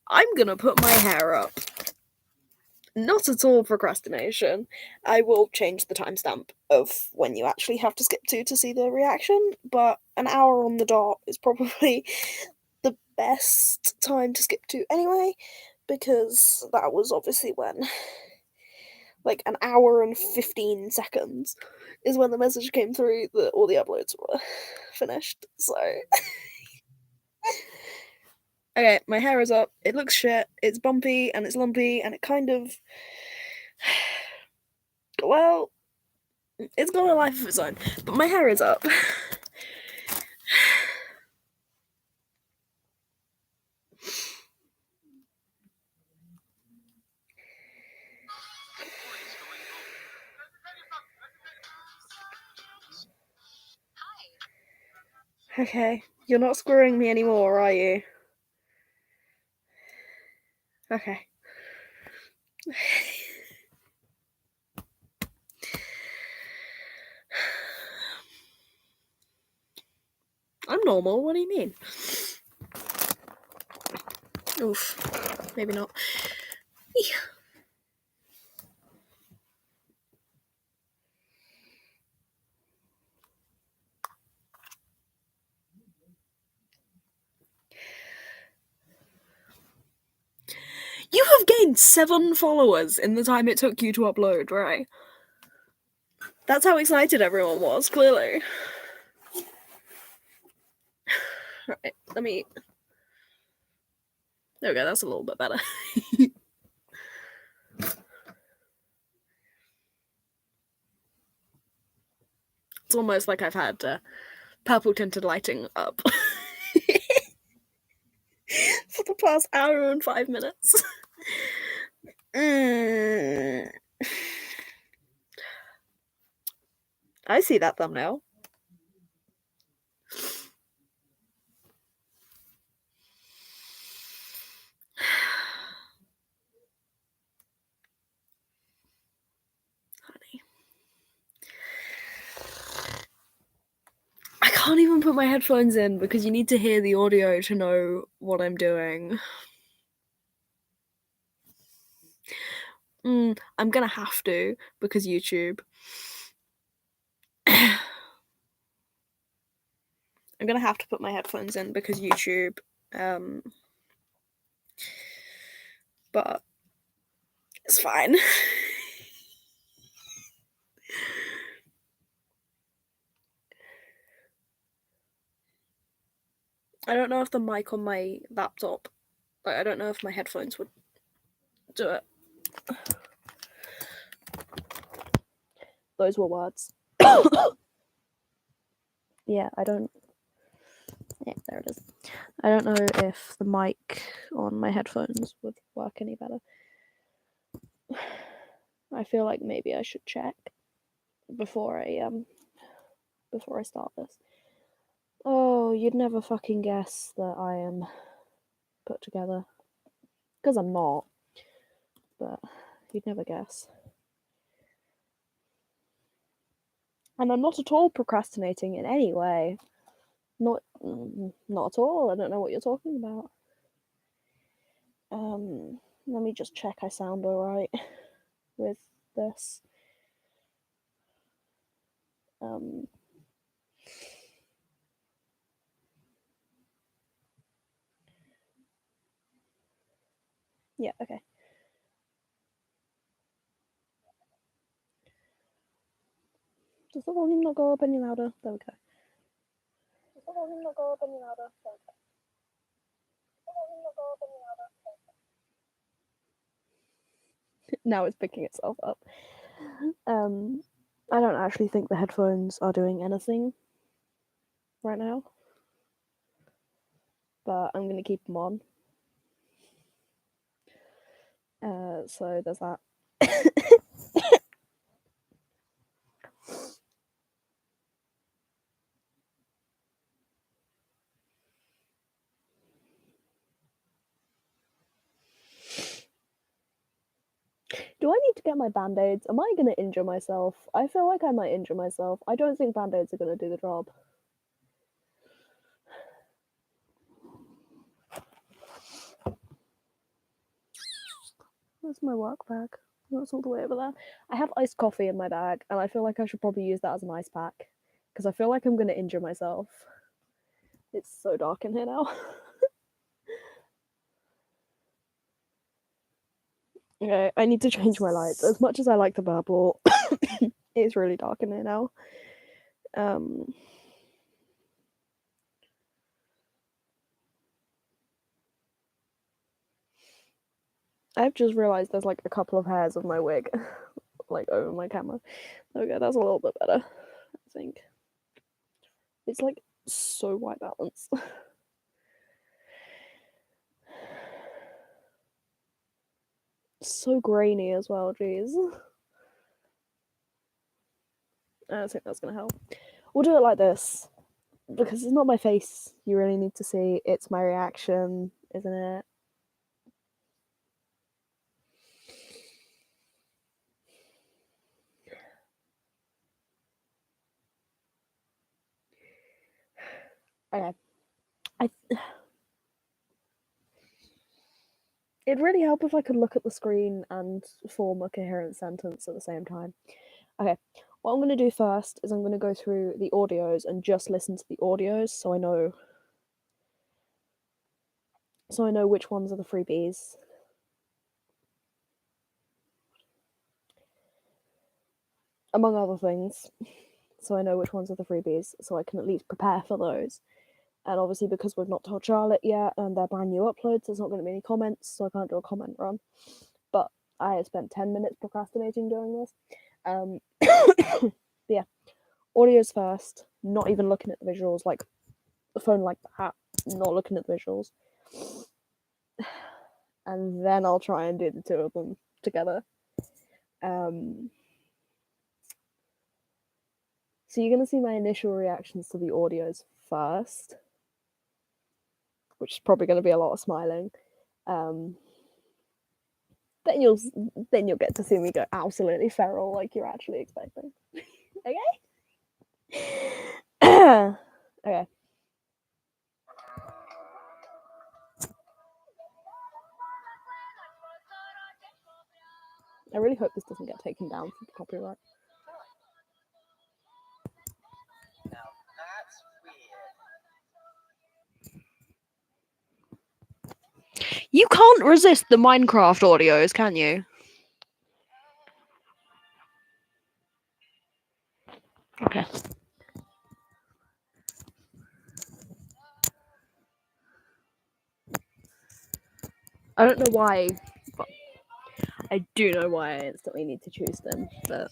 I'm gonna put my hair up. Not at all procrastination. I will change the timestamp of when you actually have to skip to see the reaction, but an hour on the dot is probably the best time to skip to anyway, because that was obviously when, like, an hour and 15 seconds is when the message came through that all the uploads were finished, so... Okay, my hair is up, it looks shit, it's bumpy, and it's lumpy, and it kind of... Well, it's got a life of its own, but my hair is up. Okay, you're not screwing me anymore, are you? Okay. I'm normal, what do you mean? Oof. Maybe not. You have gained 7 followers in the time it took you to upload, right? That's how excited everyone was, clearly. Right, let me... There we go, that's a little bit better. It's almost like I've had purple tinted lighting up. past hour and 5 minutes. I see that thumbnail. Honey. I can't even put my headphones in because you need to hear the audio to know what I'm doing. I'm gonna have to because YouTube. I'm gonna have to put my headphones in because YouTube. But it's fine. I don't know if the mic on my laptop, like, I don't know if my headphones would do it. Those were words. Yeah, I don't. Yeah, there it is. I don't know if the mic on my headphones would work any better. I feel like maybe I should check before I start this. Oh, you'd never fucking guess that I am put together. Because I'm not. But you'd never guess. And I'm not at all procrastinating in any way. Not at all. I don't know what you're talking about. Let me just check I sound alright with this. Yeah, okay. Does the volume not go up any louder? There we go. Does the volume not go up any louder? There we go. Does the volume not go up any louder? There we go. Now it's picking itself up. I don't actually think the headphones are doing anything right now. But I'm gonna keep them on. So there's that. Do I need to get my band-aids? Am I gonna injure myself? I feel like I might injure myself. I don't think band-aids are gonna do the job. Where's my work bag? That's all the way over there. I have iced coffee in my bag, and I feel like I should probably use that as an ice pack. Because I feel like I'm gonna injure myself. It's so dark in here now. Okay, I need to change my lights. As much as I like the purple, it's really dark in here now. I've just realised there's like a couple of hairs of my wig like over my camera. Okay, that's a little bit better, I think. It's like so white balance. So grainy as well, jeez. I don't think that's gonna help. We'll do it like this. Because it's not my face you really need to see, it's my reaction, isn't it? Okay. It'd really help if I could look at the screen and form a coherent sentence at the same time. Okay, what I'm going to do first is I'm going to go through the audios and just listen to the audios so I know which ones are the freebies. Among other things. So I know which ones are the freebies, so I can at least prepare for those. And obviously, because we've not told Charlotte yet, and they're brand new uploads, there's not going to be any comments, so I can't do a comment run. But I have spent 10 minutes procrastinating doing this. Yeah, audio's first, not even looking at the visuals, like the phone like that, not looking at the visuals. and then I'll try and do the two of them together. So you're going to see my initial reactions to the audios first, which is probably going to be a lot of smiling. Then you'll get to see me go absolutely feral like you're actually expecting. Okay? Okay. I really hope this doesn't get taken down for copyright. Now that's weird. You can't resist the Minecraft audios, can you? Okay. I don't know why, but I do know why I instantly need to choose them, but...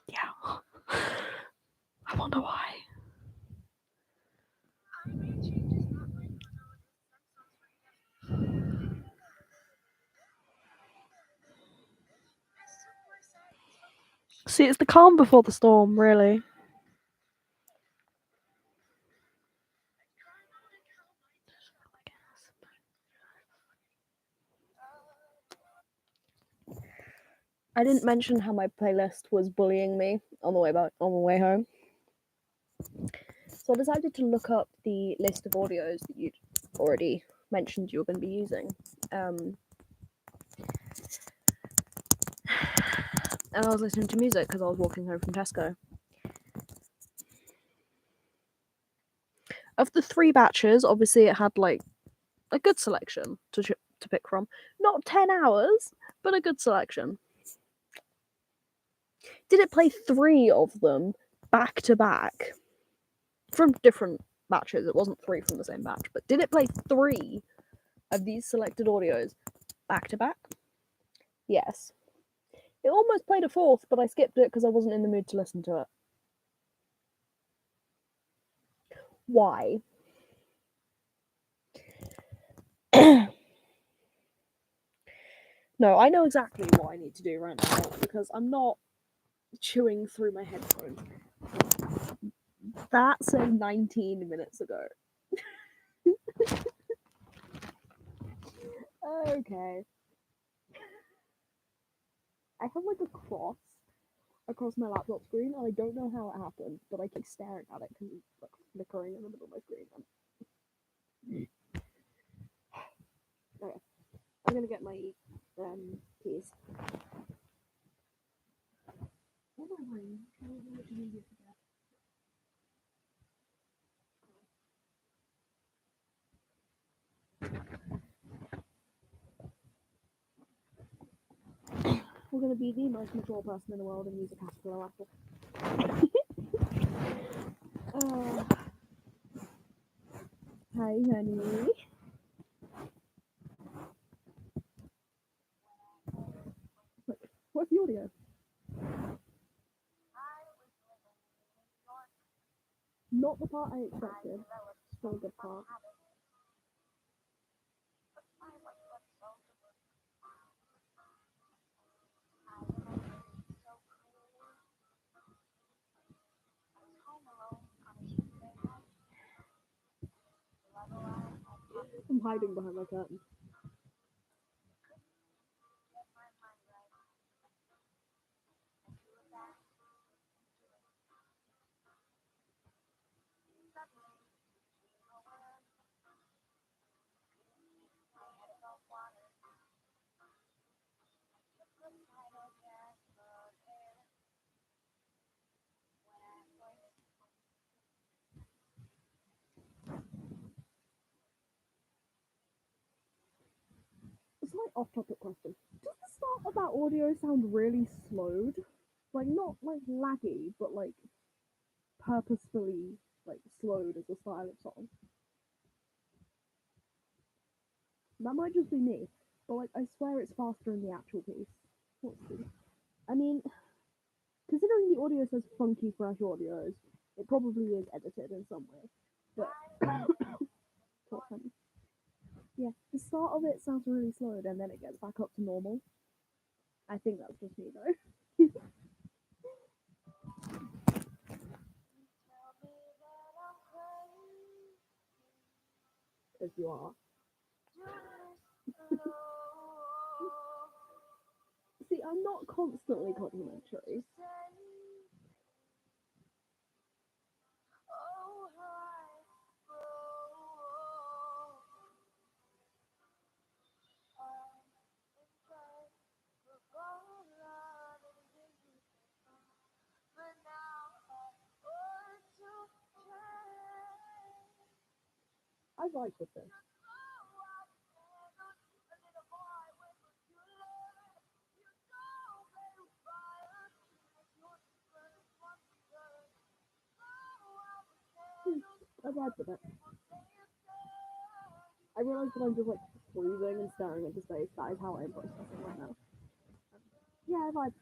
Yeah. I wonder why. See, it's the calm before the storm, really. I didn't mention how my playlist was bullying me on the way home. So I decided to look up the list of audios that you'd already mentioned you were going to be using. And I was listening to music because I was walking home from Tesco. Of the 3 batches, obviously it had like a good selection to pick from. Not 10 hours, but a good selection. Did it play 3 of them back to back from different batches? It wasn't 3 from the same batch, but did it play 3 of these selected audios back to back? Yes. It almost played a 4th, but I skipped it because I wasn't in the mood to listen to it. Why? No, I know exactly what I need to do right now because I'm not chewing through my headphones. That said 19 minutes ago. Okay. I have like a cross across my laptop screen and I don't know how it happened, but I keep staring at it because it's like flickering in the middle of my screen. Okay. I'm gonna get my keys. What am I wearing? We're gonna be the most mature person in the world and use a Caterpillar apple. Hi, honey. What's the audio? Not the part I expected. Still a good part. I'm hiding behind my curtain. Slight off-topic question. Does the start of that audio sound really slowed? Like, not like laggy, but like purposefully like slowed as a style of song? That might just be me, but like I swear it's faster in the actual piece. What's the? I mean, considering the audio says funky fresh audios, it probably is edited in some way. But so funny. Yeah, the start of it sounds really slowed and then it gets back up to normal. I think that's just me though. Because you are. See, I'm not constantly complimentary. I vibe with this. I vibe with it. I realize that I'm just like freezing and staring into space. That is how I'm processing right now. Yeah, I vibe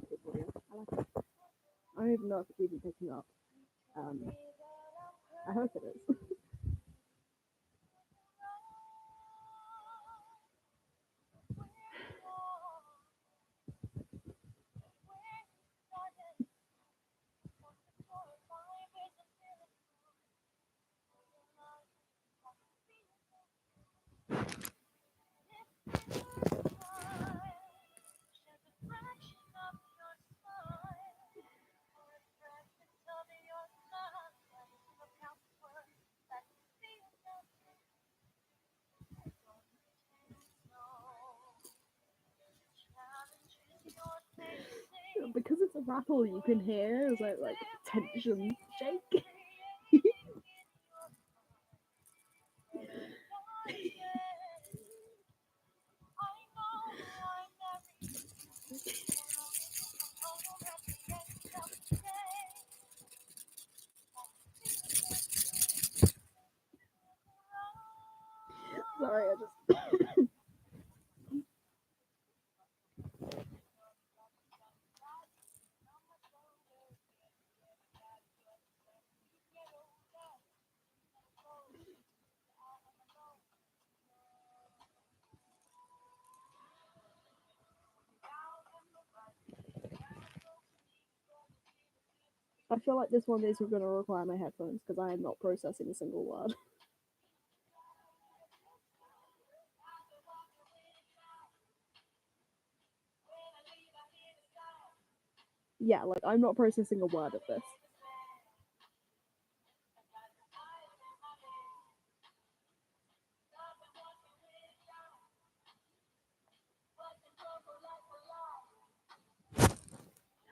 with this audio. I like it. I don't even know if it's even picking up. I hope it is. Because it's a rattle, you can hear is like tension shake. Sorry, I just. I feel like this one is going to require my headphones because I am not processing a single word. Yeah, like I'm not processing a word of this.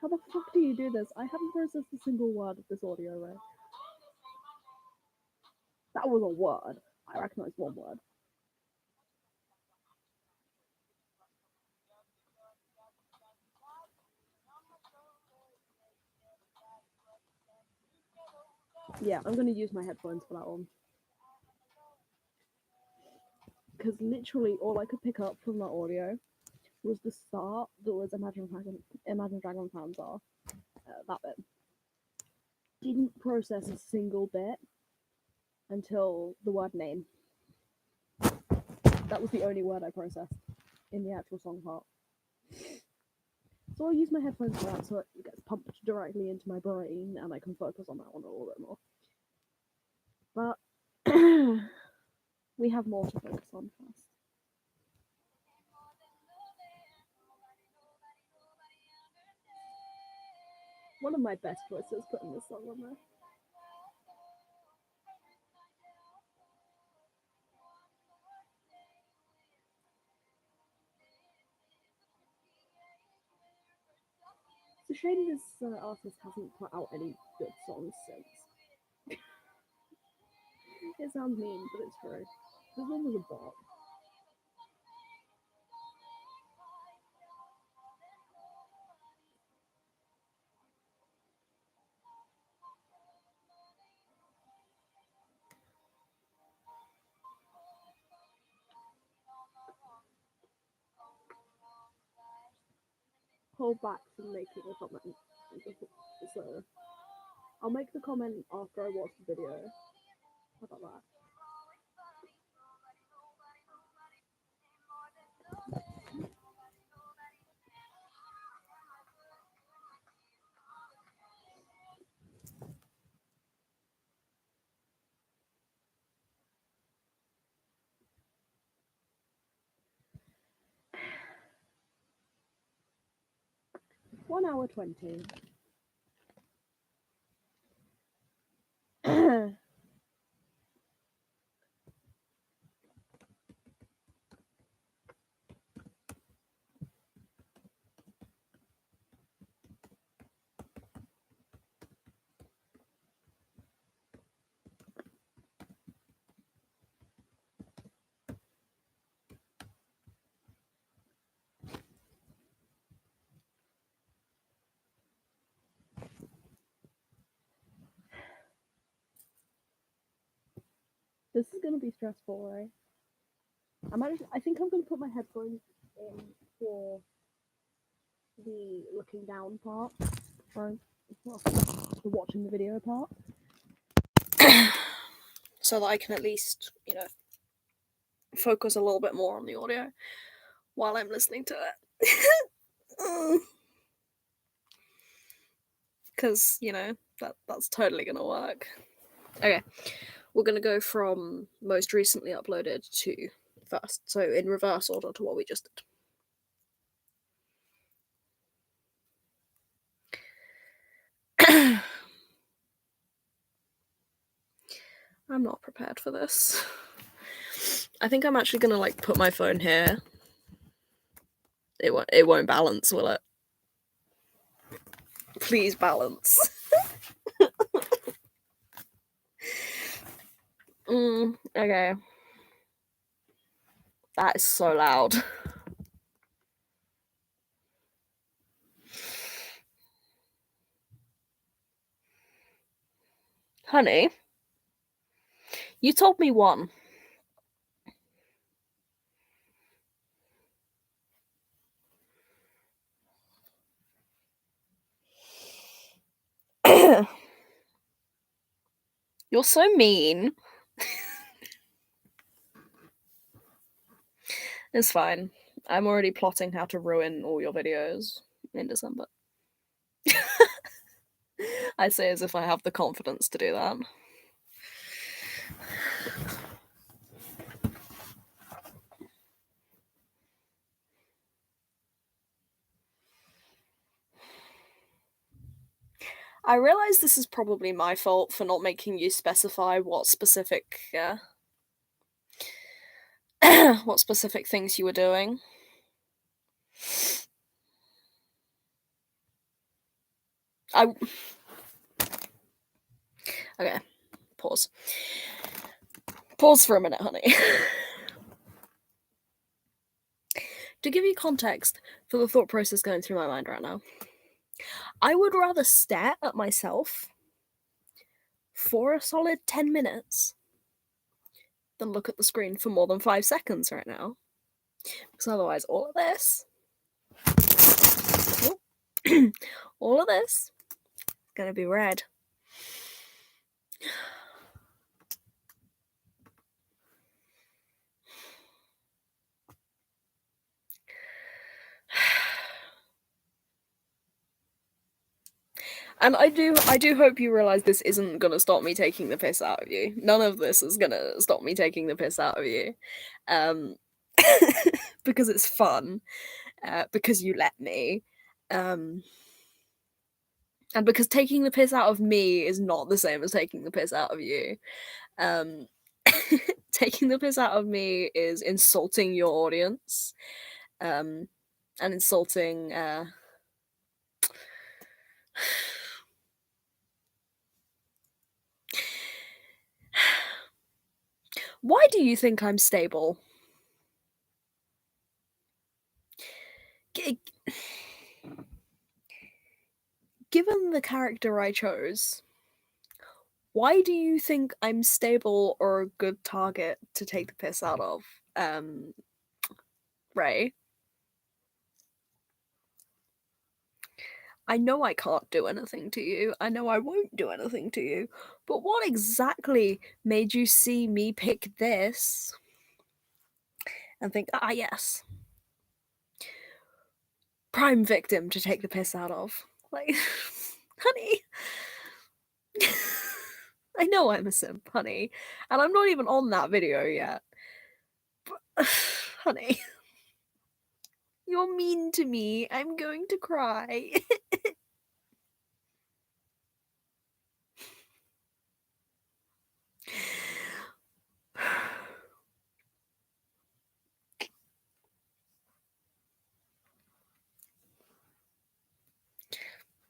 How the fuck do you do this? I haven't processed a single word of this audio, right? That was a word. I recognize one word. Yeah, I'm gonna use my headphones for that one. Because literally all I could pick up from that audio was the start that was Imagine Dragon fans are. That bit. Didn't process a single bit until the word name. That was the only word I processed in the actual song part. So I'll use my headphones for that so it gets pumped directly into my brain and I can focus on that one a little bit more. But we have more to focus on first. One of my best choices putting this song on there. It's a shame this artist hasn't put out any good songs since. It sounds mean, but it's true. This one was a bop. hold back from making a comment. So I'll make the comment after I watch the video. How about that? One hour 20. This is gonna be stressful, right? I think I'm gonna put my headphones in for the looking down part, right? Well, the watching the video part. So that I can at least, you know, focus a little bit more on the audio while I'm listening to it. Because, you know, that's totally gonna work. Okay, we're gonna go from most recently uploaded to first, so in reverse order to what we just did. I'm not prepared for this. I think I'm actually gonna like put my phone here. It won't balance, will it? Please balance. Okay. That is so loud. Honey, you told me one. You're so mean. It's fine. I'm already plotting how to ruin all your videos in December. I say as if I have the confidence to do that. I realize this is probably my fault for not making you specify what specific what specific things you were doing. Okay, pause. Pause for a minute, honey. To give you context for the thought process going through my mind right now, I would rather stare at myself for a solid 10 minutes than look at the screen for more than 5 seconds right now. Because otherwise, all of this is gonna be red. And I do hope you realize this isn't gonna stop me taking the piss out of you. None of this is gonna stop me taking the piss out of you. Because it's fun. Because you let me. And because taking the piss out of me is not the same as taking the piss out of you. Taking the piss out of me is insulting your audience. And insulting Why do you think I'm stable? Given the character I chose, why do you think I'm stable or a good target to take the piss out of? Ray? I know I can't do anything to you. I know I won't do anything to you. But what exactly made you see me pick this and think, ah, yes, prime victim to take the piss out of? Like, honey. I know I'm a simp, honey. And I'm not even on that video yet. But, honey. You're mean to me. I'm going to cry.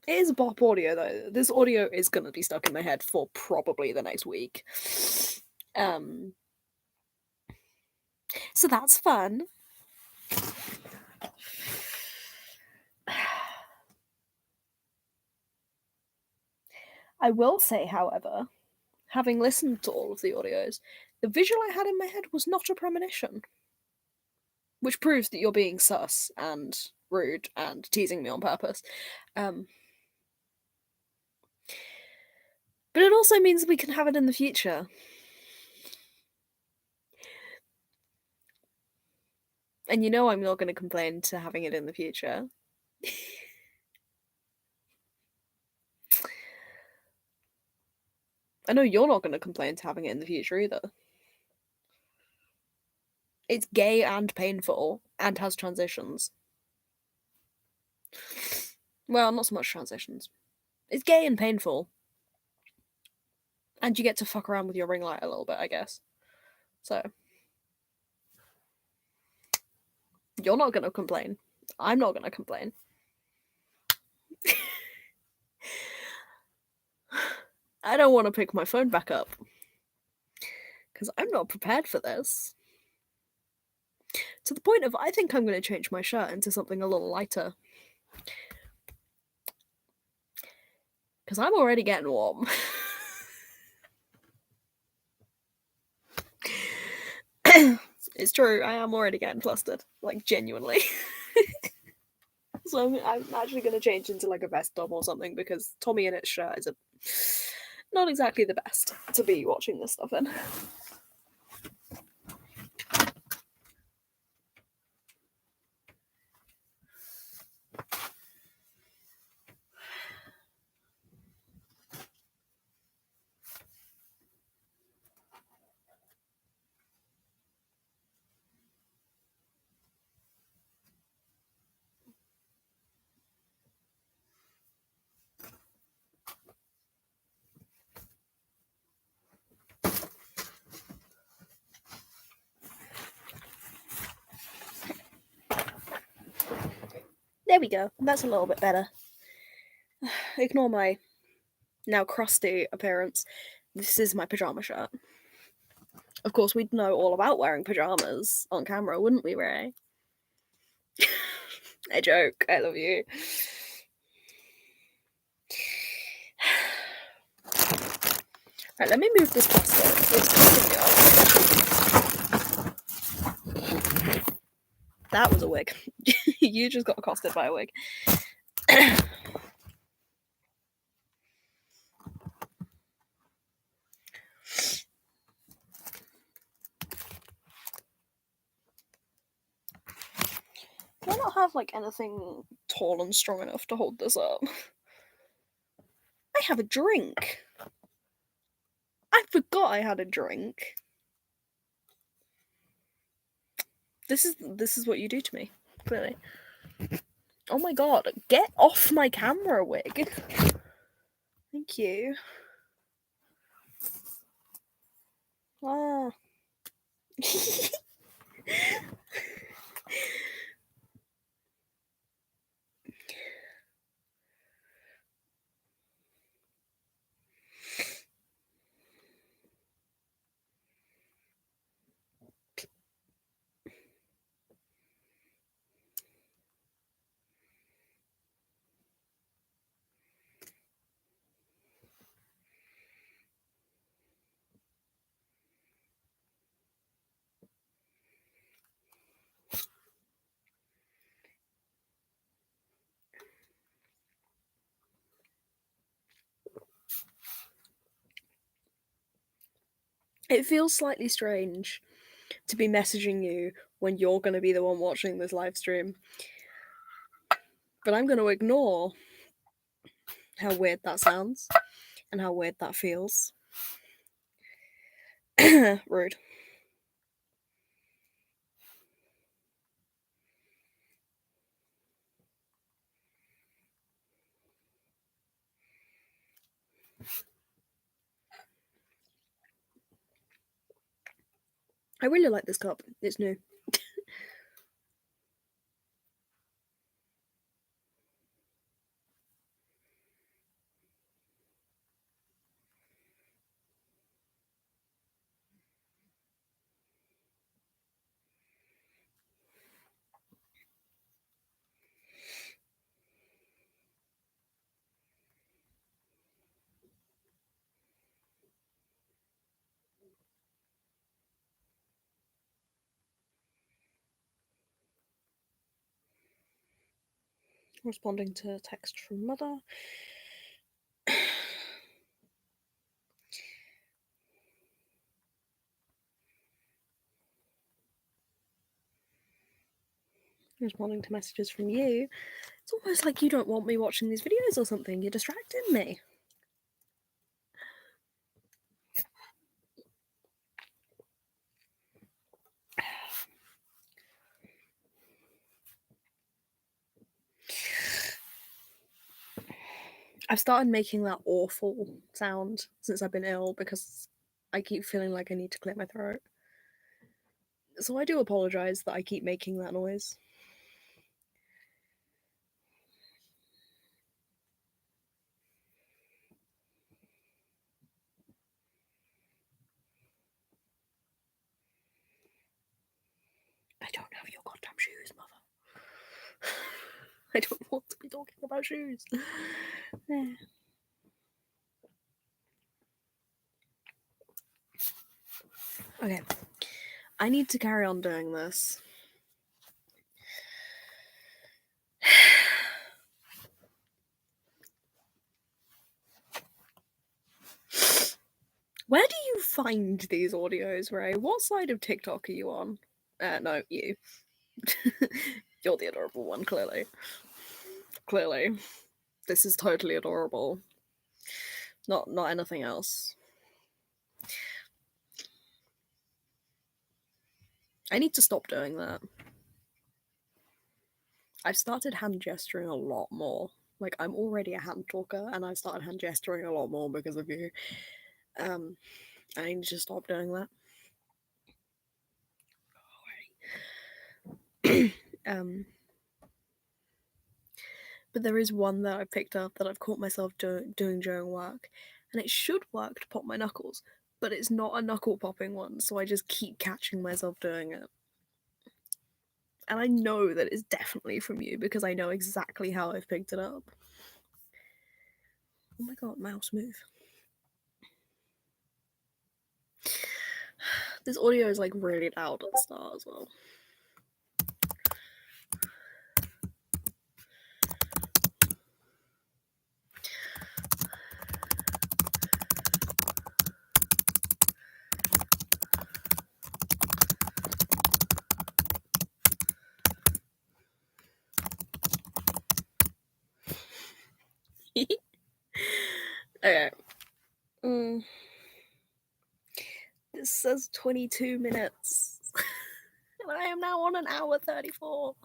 It is bop audio though. This audio is gonna be stuck in my head for probably the next week. So that's fun. I will say, however, having listened to all of the audios, the visual I had in my head was not a premonition. Which proves that you're being sus and rude and teasing me on purpose. But it also means we can have it in the future. And you know I'm not going to complain to having it in the future. I know you're not going to complain to having it in the future either. It's gay and painful and has transitions. Well, not so much transitions. It's gay and painful. And you get to fuck around with your ring light a little bit, I guess. So. You're not going to complain. I'm not going to complain. I don't want to pick my phone back up. Because I'm not prepared for this. To the point of I think I'm going to change my shirt into something a little lighter. Because I'm already getting warm. It's true, I am already getting flustered. Like, genuinely. So I'm actually going to change into like a vest top or something because Tommy in its shirt is not exactly the best to be watching this stuff in. There we go. That's a little bit better. Ignore my now crusty appearance. This is my pyjama shirt. Of course, we'd know all about wearing pyjamas on camera, wouldn't we, Ray? I joke. I love you. Right, let me move this plastic. It's pissing me off. That was a wig. You just got accosted by a wig. Do I not have, like, anything tall and strong enough to hold this up? I have a drink. I forgot I had a drink. This is what you do to me, clearly. Oh my god, get off my camera, wig. Thank you. Ah. It feels slightly strange to be messaging you when you're going to be the one watching this live stream. But I'm going to ignore how weird that sounds and how weird that feels. Rude. I really like this cup. It's new. Responding to a text from mother. Responding to messages from you. It's almost like you don't want me watching these videos or something. You're distracting me. I've started making that awful sound since I've been ill because I keep feeling like I need to clear my throat. So I do apologise that I keep making that noise. I don't have your goddamn shoes, mother. I don't want to be talking about shoes. Okay. I need to carry on doing this. Where do you find these audios, Ray? What side of TikTok are you on? No, you. You're the adorable one, clearly. Clearly. This is totally adorable. Not anything else. I need to stop doing that. I've started hand gesturing a lot more. Like, I'm already a hand talker, and I've started hand gesturing a lot more because of you. I need to stop doing that. But there is one that I picked up that I've caught myself doing during work, and it should work to pop my knuckles, but it's not a knuckle popping one, so I just keep catching myself doing it. And I know that it's definitely from you because I know exactly how I've picked it up. Oh my god, mouse, move. This audio is like really loud at the start as well. Okay. This says 22 minutes. And I am now on an hour 34.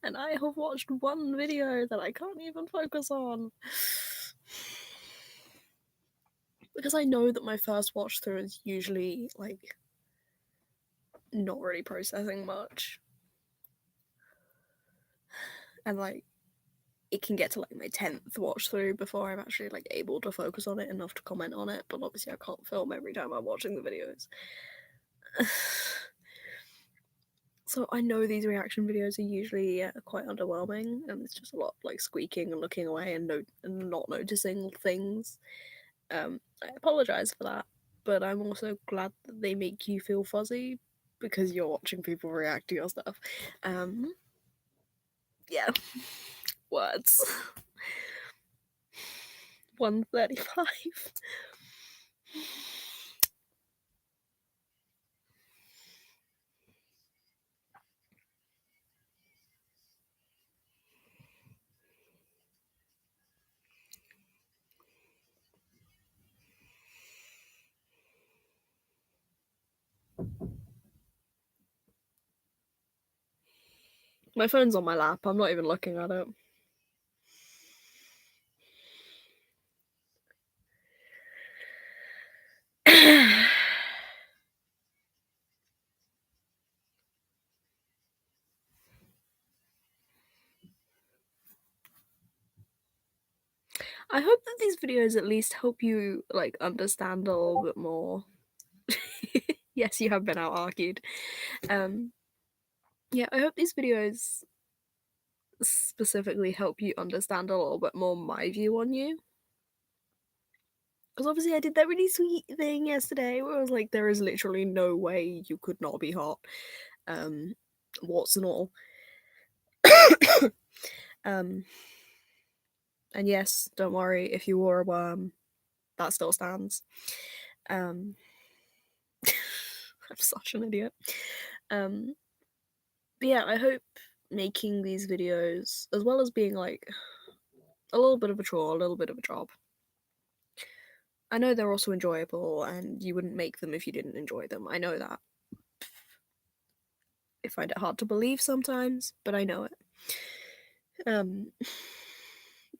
And I have watched one video that I can't even focus on. Because I know that my first watch through is usually like not really processing much. And like it can get to like my 10th watch through before I'm actually like able to focus on it enough to comment on it, but obviously I can't film every time I'm watching the videos. So I know these reaction videos are usually quite underwhelming, and it's just a lot like squeaking and looking away and not noticing things. I apologise for that, but I'm also glad that they make you feel fuzzy because you're watching people react to your stuff. Yeah. Words. 1:35. My phone's on my lap. I'm not even looking at it. I hope that these videos at least help you like understand a little bit more. Yes, you have been out argued. Yeah, I hope these videos specifically help you understand a little bit more my view on you. Because obviously I did that really sweet thing yesterday where I was like, there is literally no way you could not be hot. Warts and all. And yes, don't worry, if you wore a worm, that still stands. I'm such an idiot. But yeah, I hope making these videos, as well as being like a little bit of a chore, a little bit of a job, I know they're also enjoyable, and you wouldn't make them if you didn't enjoy them. I know that. I find it hard to believe sometimes, but I know it.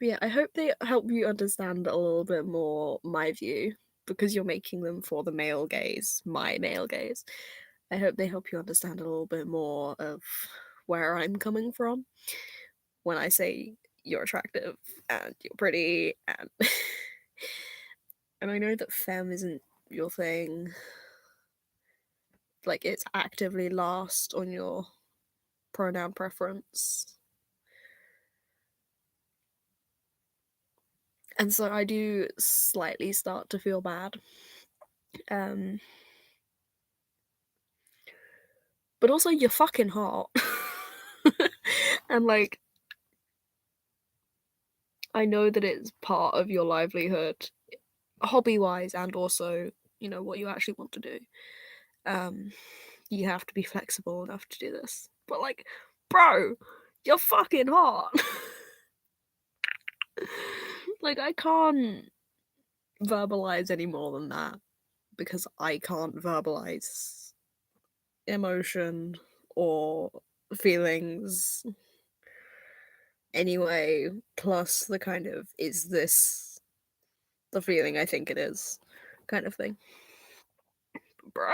Yeah, I hope they help you understand a little bit more my view, because you're making them for the male gaze, my male gaze. I hope they help you understand a little bit more of where I'm coming from when I say you're attractive and you're pretty and and I know that femme isn't your thing. Like, it's actively last on your pronoun preference. And so I do slightly start to feel bad. But also, you're fucking hot. And like, I know that it's part of your livelihood, hobby wise, and also, you know, what you actually want to do. You have to be flexible enough to do this. But like, bro, you're fucking hot. Like, I can't verbalize any more than that, because I can't verbalize emotion or feelings anyway, plus the kind of, is this the feeling I think it is kind of thing. Bro.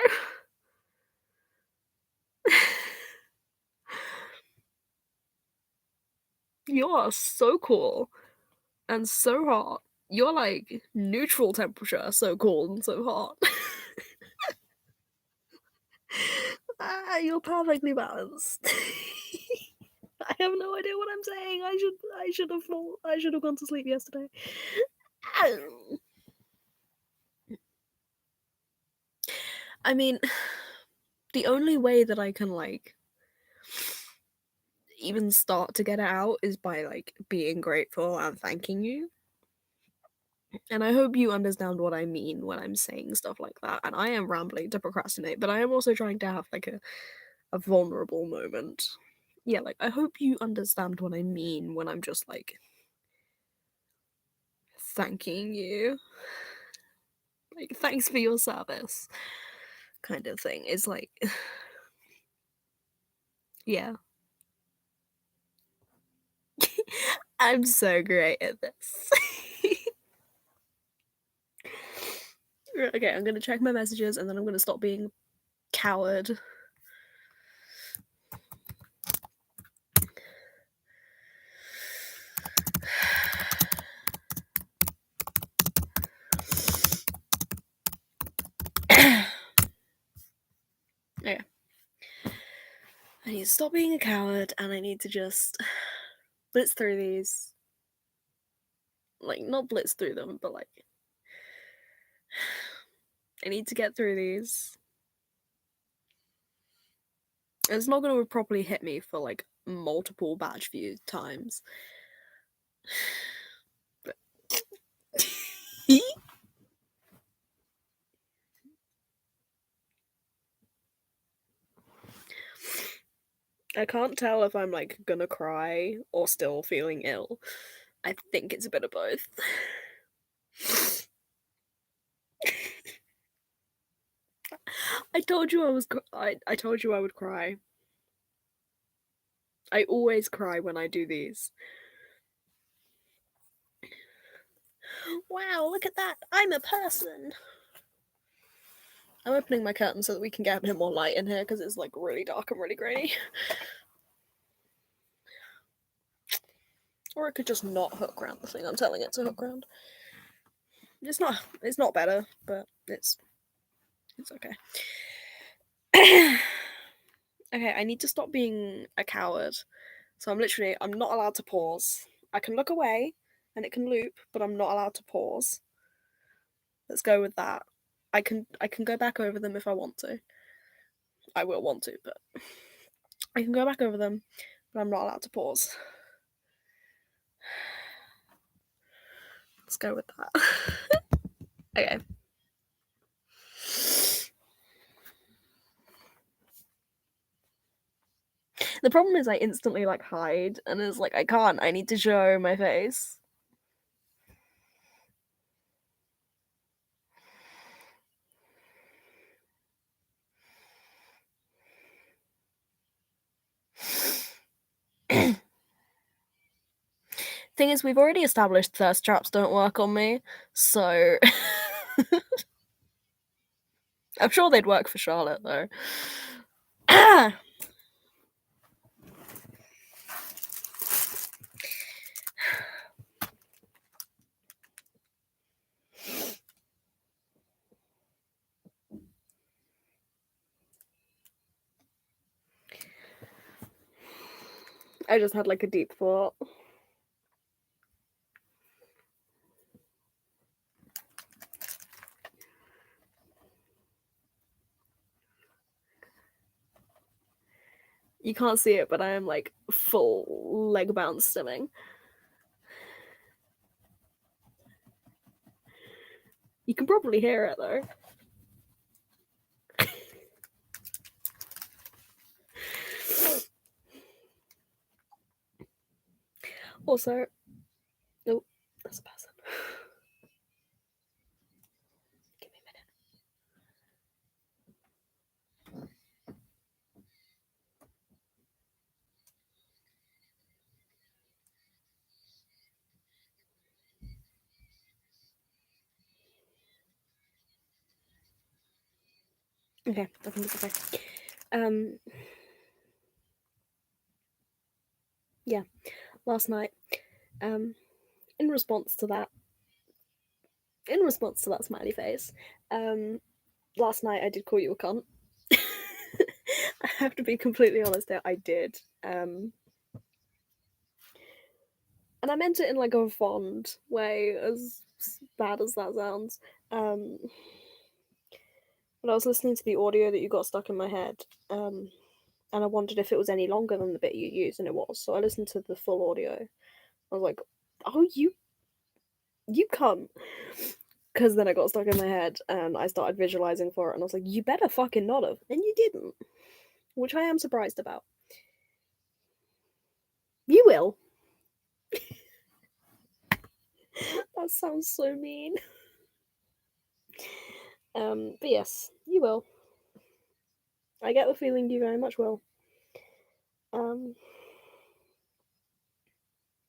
You are so cool and so hot. You're like neutral temperature, so cool and so hot. You're perfectly balanced. I have no idea what I'm saying. I should have gone to sleep yesterday. I mean, the only way that I can like even start to get it out is by like being grateful and thanking you. And I hope you understand what I mean when I'm saying stuff like that. And I am rambling to procrastinate, but I am also trying to have like a vulnerable moment. Yeah, like, I hope you understand what I mean when I'm just like thanking you. Like, thanks for your service kind of thing. It's like, yeah. I'm so great at this. Okay, I'm gonna check my messages and then I'm gonna stop being coward. Okay. I need to stop being a coward and I need to just blitz through these. Like, not blitz through them, but like, I need to get through these. It's not going to properly hit me for like multiple batch view times. But I can't tell if I'm like gonna cry or still feeling ill. I think it's a bit of both. I told you I told you I would cry. I always cry when I do these. Wow, look at that! I'm a person! I'm opening my curtain so that we can get a bit more light in here because it's like really dark and really grainy. Or it could just not hook around the thing I'm telling it to hook around. It's not better, but it's okay. Okay, I need to stop being a coward. So I'm not allowed to pause. I can look away and it can loop, but I'm not allowed to pause. Let's go with that. I can go back over them if I want to. I will want to, but I can go back over them, but I'm not allowed to pause. Let's go with that. Okay. The problem is I instantly like hide and it's like I need to show my face. Thing is, we've already established thirst traps don't work on me, so I'm sure they'd work for Charlotte though. I just had like a deep thought. You can't see it, but I am like full leg bound stimming. You can probably hear it though. Also, oh, that's a person. Give me a minute. Okay, I think it's okay. Yeah, last night, in response to that smiley face, last night I did call you a cunt. I have to be completely honest here, I did. And I meant it in like a fond way, as bad as that sounds. But I was listening to the audio that you got stuck in my head, and I wondered if it was any longer than the bit you used, and it was. So I listened to the full audio. I was like, "Oh, you cunt!" Because then it got stuck in my head, and I started visualizing for it, and I was like, "You better fucking not have," and you didn't, which I am surprised about. You will. That sounds so mean. But yes, you will. I get the feeling you very much will.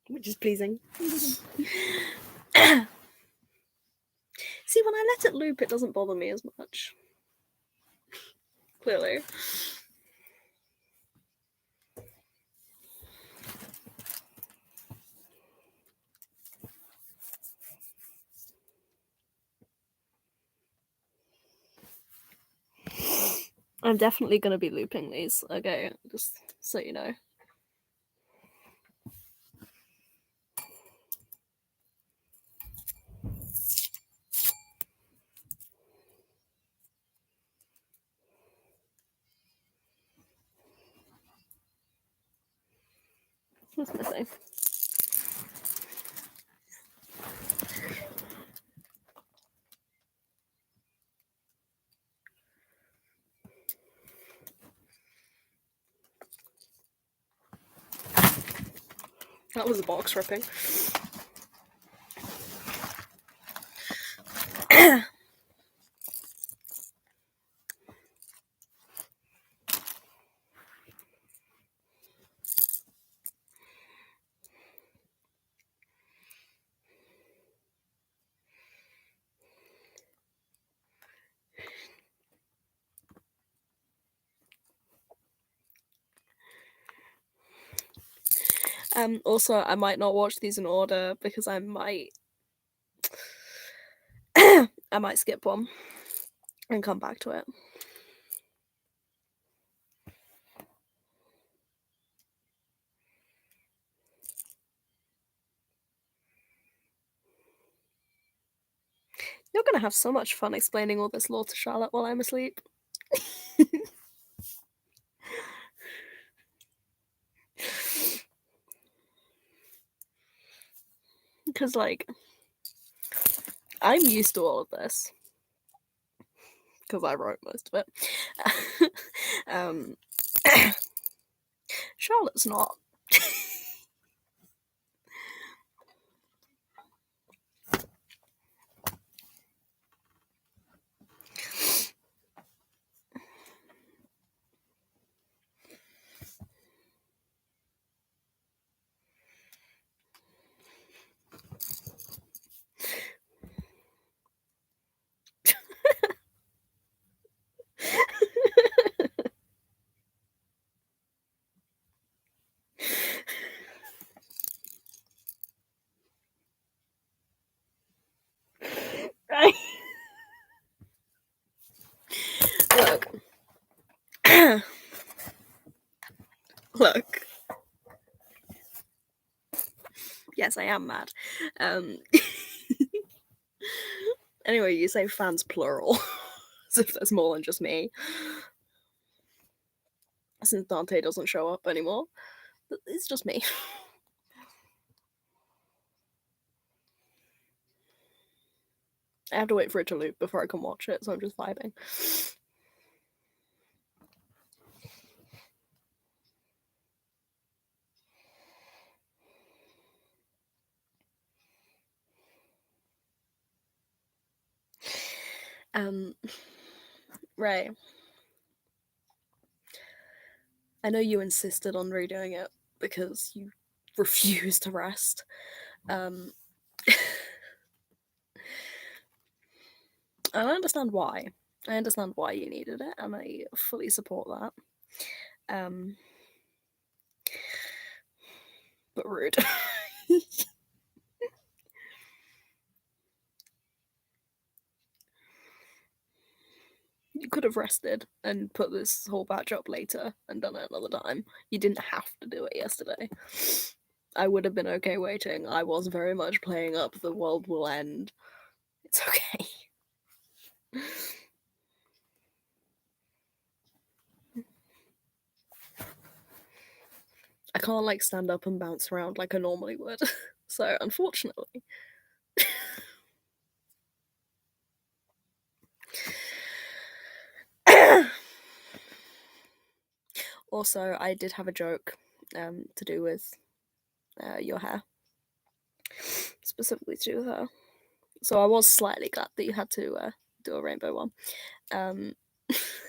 Which is pleasing. See, when I let it loop, it doesn't bother me as much. Clearly. I'm definitely going to be looping these, okay? Just so you know. What's missing? That was a box ripping. Also, I might not watch these in order because I might I might skip one and come back to it. You're gonna have so much fun explaining all this lore to Charlotte while I'm asleep. Because, like, I'm used to all of this. Because I wrote most of it. Charlotte's not. Right? Look. Look. Yes, I am mad. Anyway, you say fans plural. As if there's more than just me. Since Dante doesn't show up anymore. It's just me. I have to wait for it to loop before I can watch it, so I'm just vibing. Right. I know you insisted on redoing it because you refuse to rest. And I understand why. I understand why you needed it, and I fully support that. But rude. You could have rested and put this whole batch up later and done it another time. You didn't have to do it yesterday. I would have been okay waiting. I was very much playing up the world will end. It's okay. I can't like stand up and bounce around like I normally would. So unfortunately. Also, I did have a joke to do with your hair. Specifically to do with her. So I was slightly glad that you had to do a rainbow one.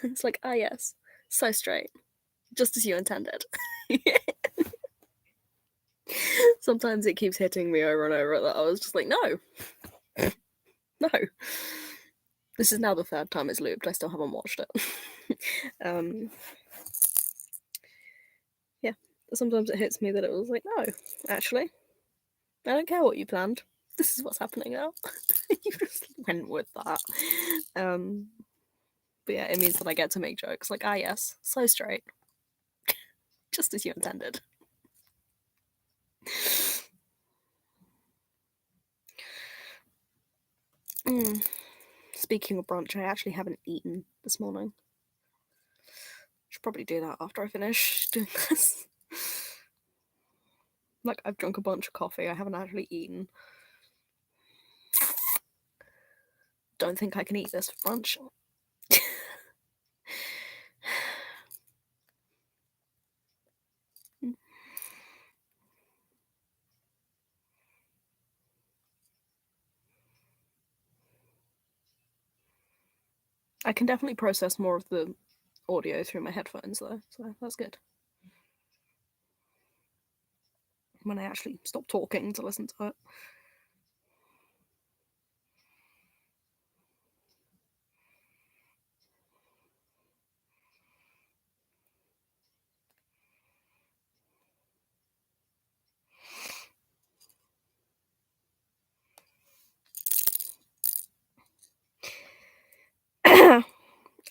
It's like, ah yes, so straight. Just as you intended. Sometimes it keeps hitting me over and over that I was just like, no. No. This is now the third time it's looped. I still haven't watched it. Yeah. Sometimes it hits me that it was like, no, actually. I don't care what you planned. This is what's happening now. You just went with that. But yeah, it means that I get to make jokes like, ah yes, so straight. Just as you intended. Speaking of brunch, I actually haven't eaten this morning. Should probably do that after I finish doing this. Like, I've drunk a bunch of coffee, I haven't actually eaten. Don't think I can eat this for brunch. I can definitely process more of the audio through my headphones though, so that's good. When I actually stop talking to listen to it.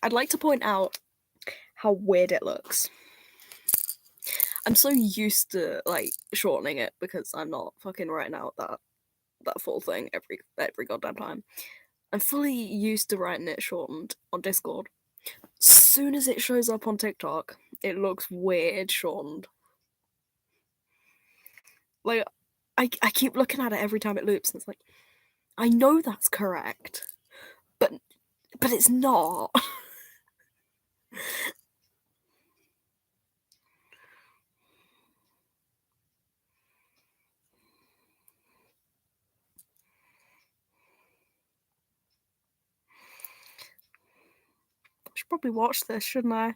I'd like to point out how weird it looks. I'm so used to like shortening it because I'm not fucking writing out that full thing every goddamn time. I'm fully used to writing it shortened on Discord. Soon as it shows up on TikTok, it looks weird shortened. Like I keep looking at it every time it loops, and it's like, I know that's correct, but it's not. I should probably watch this, shouldn't I?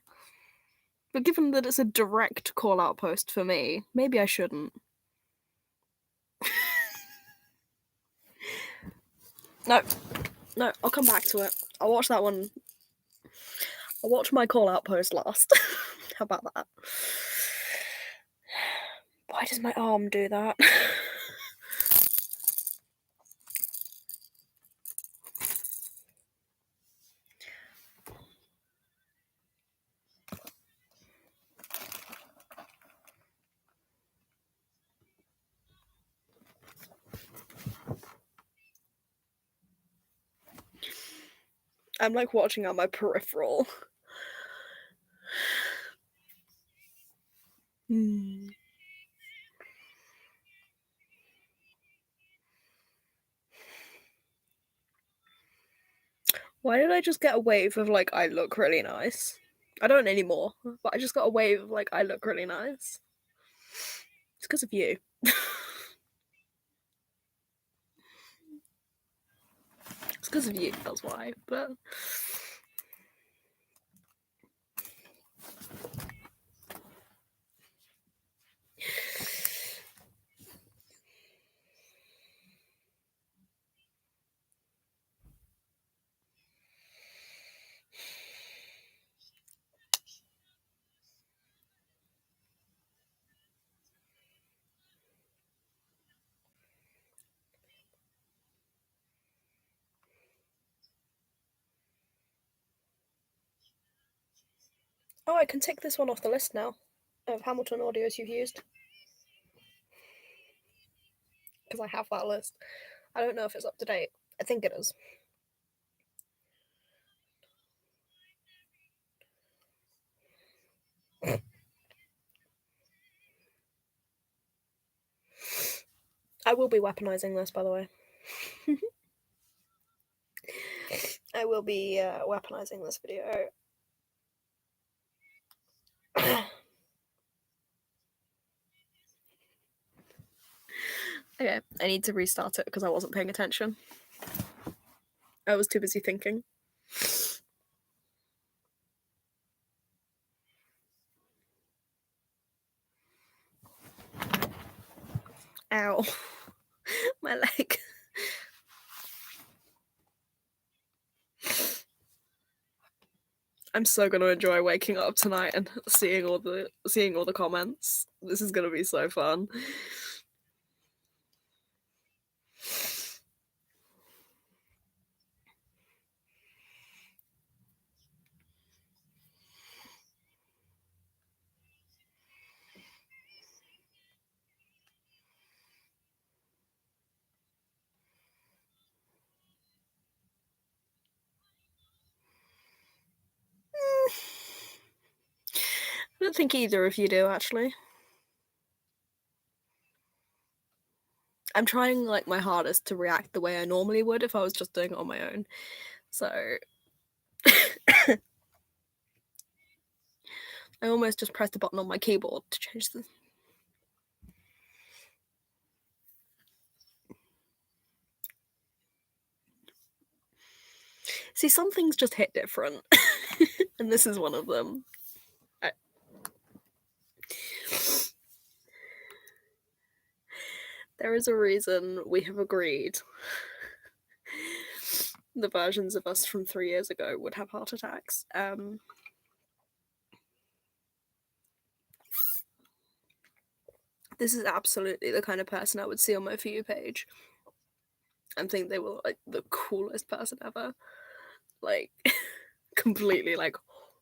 But given that it's a direct call-out post for me, maybe I shouldn't. No, I'll come back to it. I'll watch that one. I'll watch my call-out post last. How about that? Why does my arm do that? I'm like watching on my peripheral. Why did I just get a wave of like, I look really nice? I don't anymore, but I just got a wave of like, I look really nice. It's because of you. It's because of you, that's why, but... Oh, I can tick this one off the list now of Hamilton audios you've used. Because I have that list. I don't know if it's up to date. I think it is. I will be weaponizing this, by the way. I will be weaponizing this video. Okay, I need to restart it because I wasn't paying attention. I was too busy thinking. Ow. My leg. I'm so gonna enjoy waking up tonight and seeing all the comments. This is gonna be so fun. I don't think either of you do, actually. I'm trying like my hardest to react the way I normally would if I was just doing it on my own. So I almost just pressed a button on my keyboard to change the... See, some things just hit different. And this is one of them. There is a reason we have agreed the versions of us from 3 years ago would have heart attacks. This is absolutely the kind of person I would see on my For You page and think they were like the coolest person ever. Like, completely like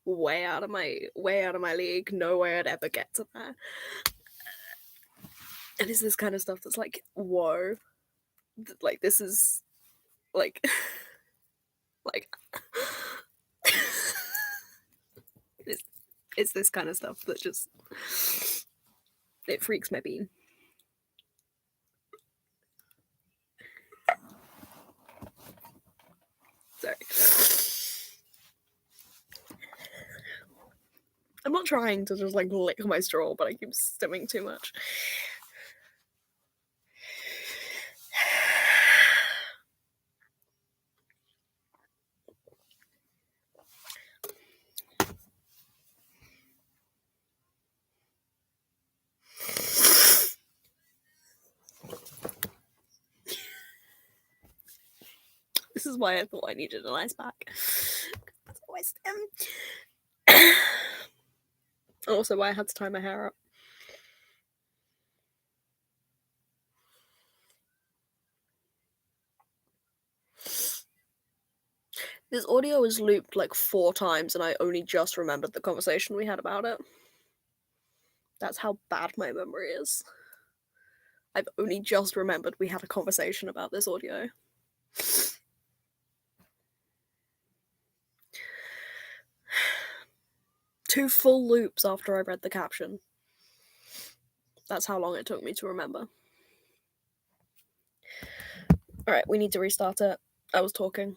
way out of my league. No way I'd ever get to that. And it's this kind of stuff that's like, whoa, like this is like like it's this kind of stuff that just it freaks my bean. Sorry. I'm not trying to just like lick my straw, but I keep stimming too much. This is why I thought I needed an ice pack. That's always stem. Also why I had to tie my hair up. This audio was looped like 4 times and I only just remembered the conversation we had about it. That's how bad my memory is. I've only just remembered we had a conversation about this audio. Two full loops after I read the caption. That's how long it took me to remember. Alright, we need to restart it. I was talking.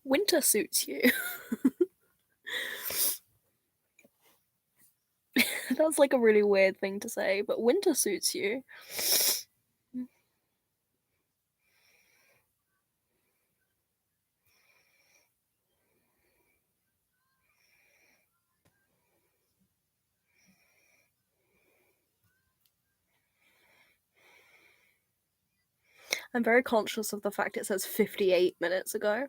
Winter suits you. That's like a really weird thing to say, but winter suits you. I'm very conscious of the fact it says 58 minutes ago.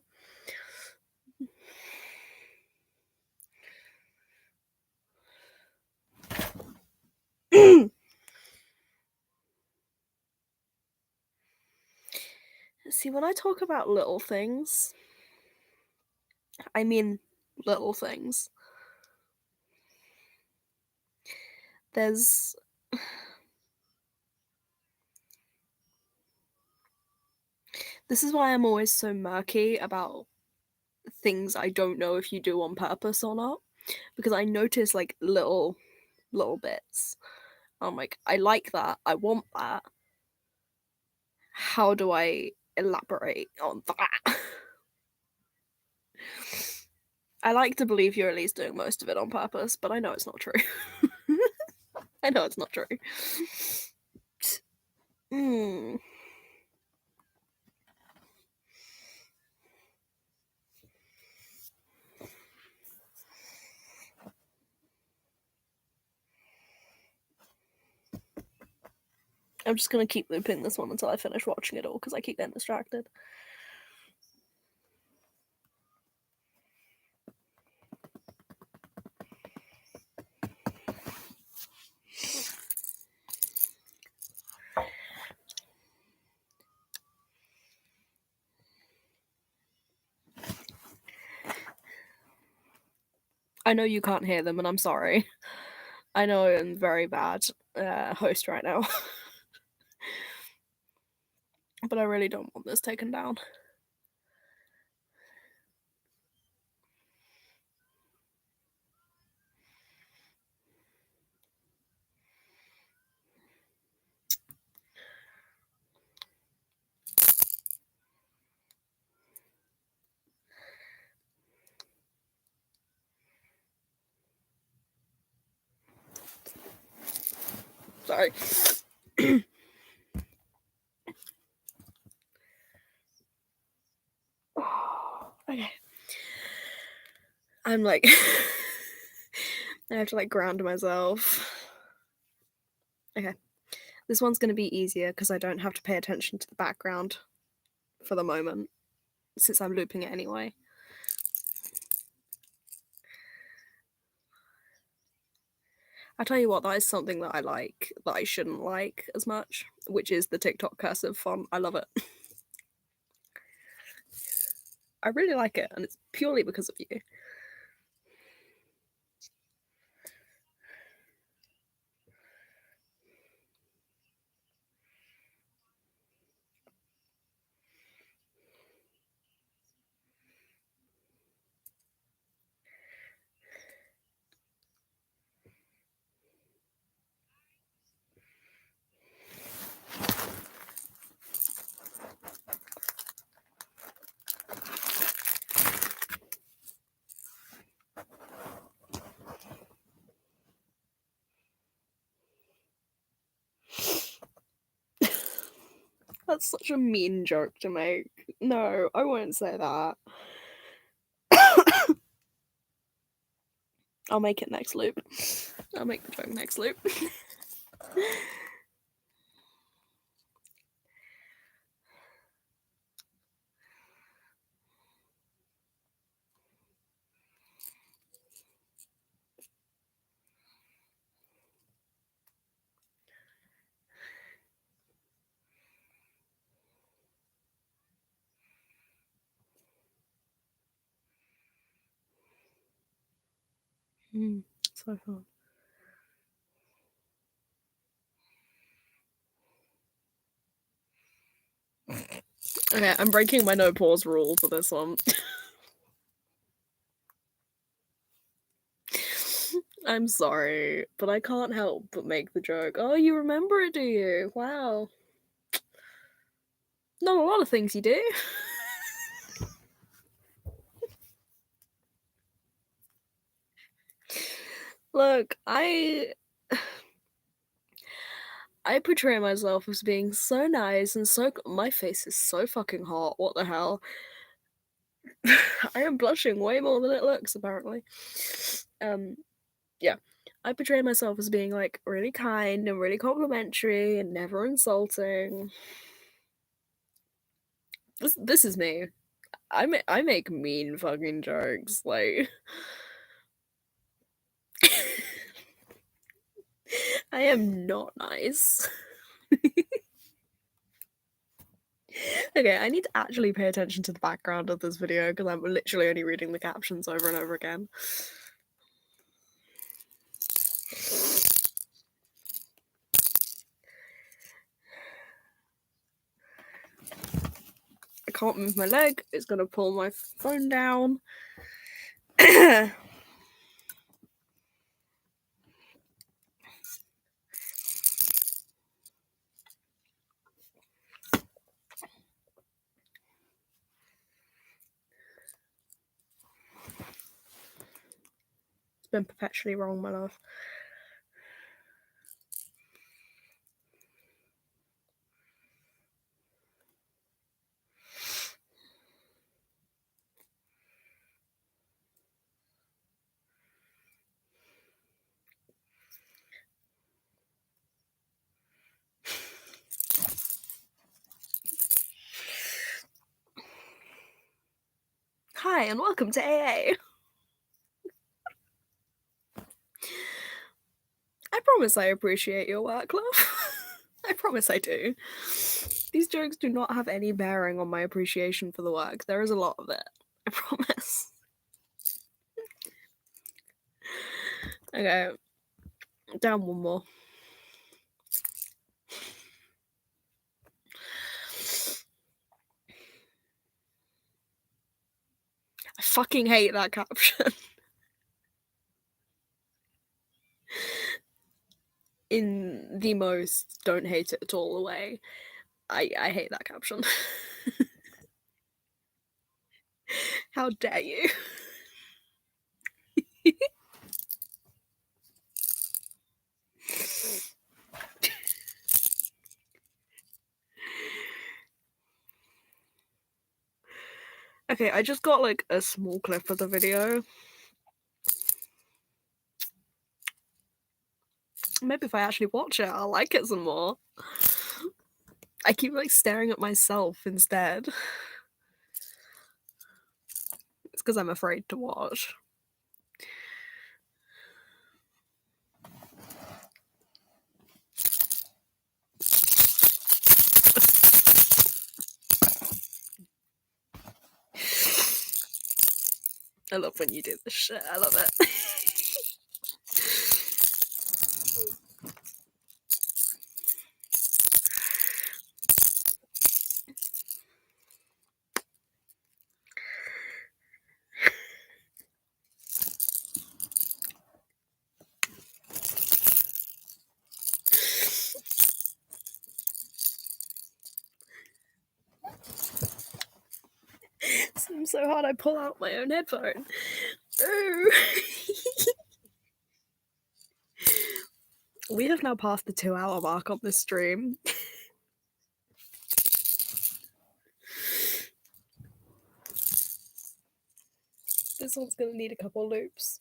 See, when I talk about little things, I mean little things. There's... This is why I'm always so murky about things I don't know if you do on purpose or not. Because I notice like little bits. I'm like, I like that, I want that. How do I elaborate on that? I like to believe you're at least doing most of it on purpose, but I know it's not true. I know it's not true. I'm just gonna keep looping this one until I finish watching it all because I keep getting distracted. I know you can't hear them, and I'm sorry. I know I'm very bad host right now. But I really don't want this taken down. Sorry. Okay. I'm like... I have to like ground myself. Okay. This one's going to be easier because I don't have to pay attention to the background for the moment, since I'm looping it anyway. I tell you what, that is something that I like, that I shouldn't like as much, which is the TikTok cursive font. I love it. I really like it, and it's purely because of you. That's such a mean joke to make. No, I won't say that. I'll make it next loop. I'll make the joke next loop. So fun. Okay, I'm breaking my no pause rule for this one. I'm sorry, but I can't help but make the joke. Oh, you remember it, do you? Wow. Not a lot of things you do. Look, I portray myself as being so nice and so. My face is so fucking hot. What the hell? I am blushing way more than it looks, apparently. Yeah. I portray myself as being like really kind and really complimentary and never insulting. This is me. I make mean fucking jokes, like. I am not nice. Okay, I need to actually pay attention to the background of this video because I'm literally only reading the captions over and over again. I can't move my leg, it's gonna pull my phone down. It's been perpetually wrong, my love. Hi, and welcome to AA. I promise I appreciate your work, love. I promise I do. These jokes do not have any bearing on my appreciation for the work. There is a lot of it. I promise. Okay. Down one more. I fucking hate that caption. In the most don't hate it at all way. I hate that caption. How dare you? Okay, I just got like a small clip of the video. Maybe if I actually watch it, I'll like it some more. I keep like staring at myself instead. It's because I'm afraid to watch. I love when you do this shit. I love it. It seems so hard I pull out my own headphone. Ooh. We have now passed the 2-hour mark on this stream. This one's gonna need a couple loops.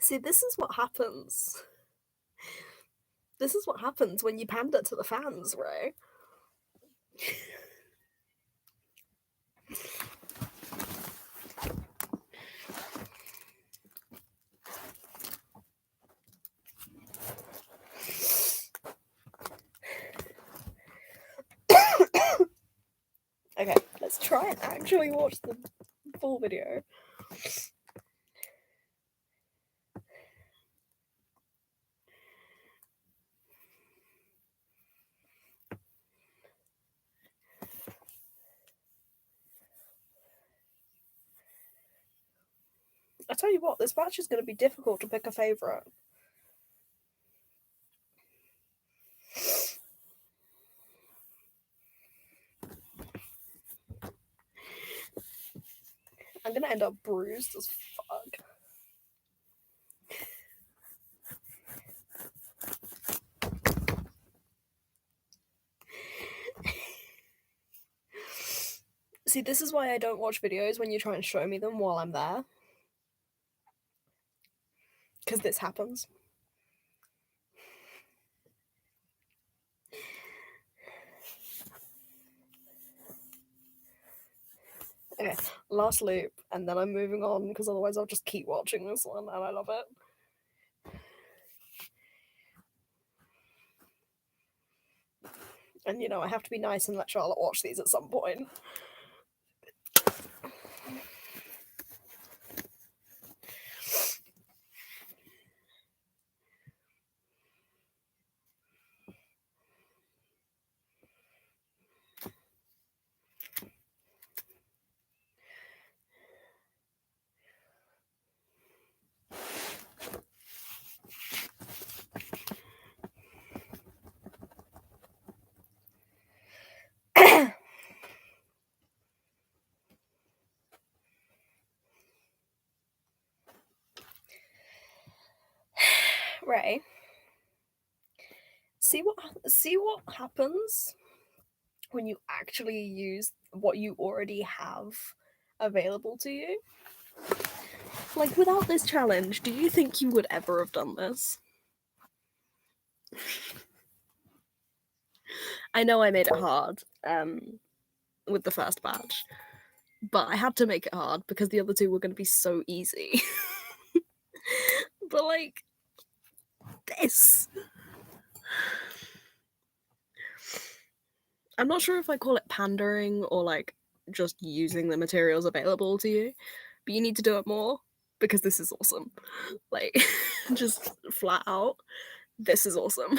See, this is what happens. This is what happens when you pander to the fans, Ray. Okay, let's try and actually watch the full video. I tell you what, this match is going to be difficult to pick a favourite. I'm going to end up bruised as fuck. See, this is why I don't watch videos when you try and show me them while I'm there. Because this happens. Okay, last loop, and then I'm moving on, because otherwise I'll just keep watching this one, and I love it. And, you know, I have to be nice and let Charlotte watch these at some point. Ray, see what happens when you actually use what you already have available to you? Like, without this challenge, do you think you would ever have done this? I know I made it hard with the first batch, but I had to make it hard because the other two were going to be so easy. But, like, this. I'm not sure if I call it pandering or, like, just using the materials available to you, but you need to do it more because this is awesome. Like, just flat out, this is awesome.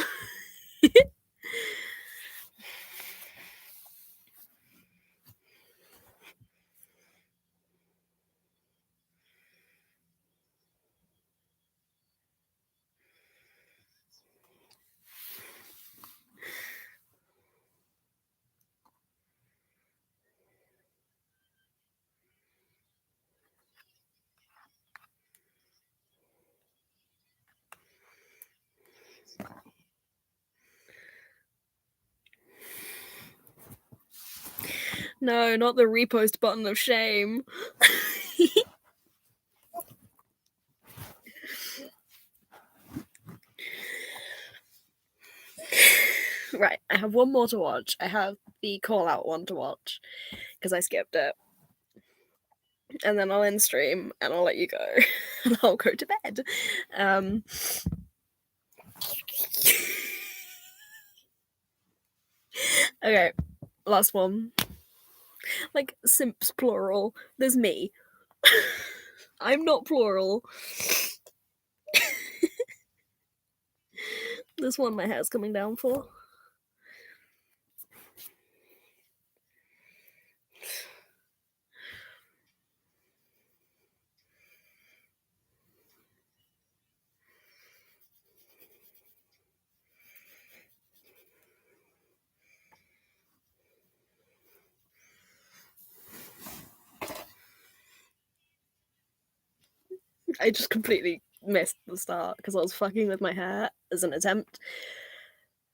No, not the repost button of shame. Right, I have one more to watch. I have the call out one to watch because I skipped it. And then I'll end stream and I'll let you go. And I'll go to bed. Okay, last one. Like, simps plural. There's me. I'm not plural. This one my hair's coming down for. I just completely missed the start because I was fucking with my hair as an attempt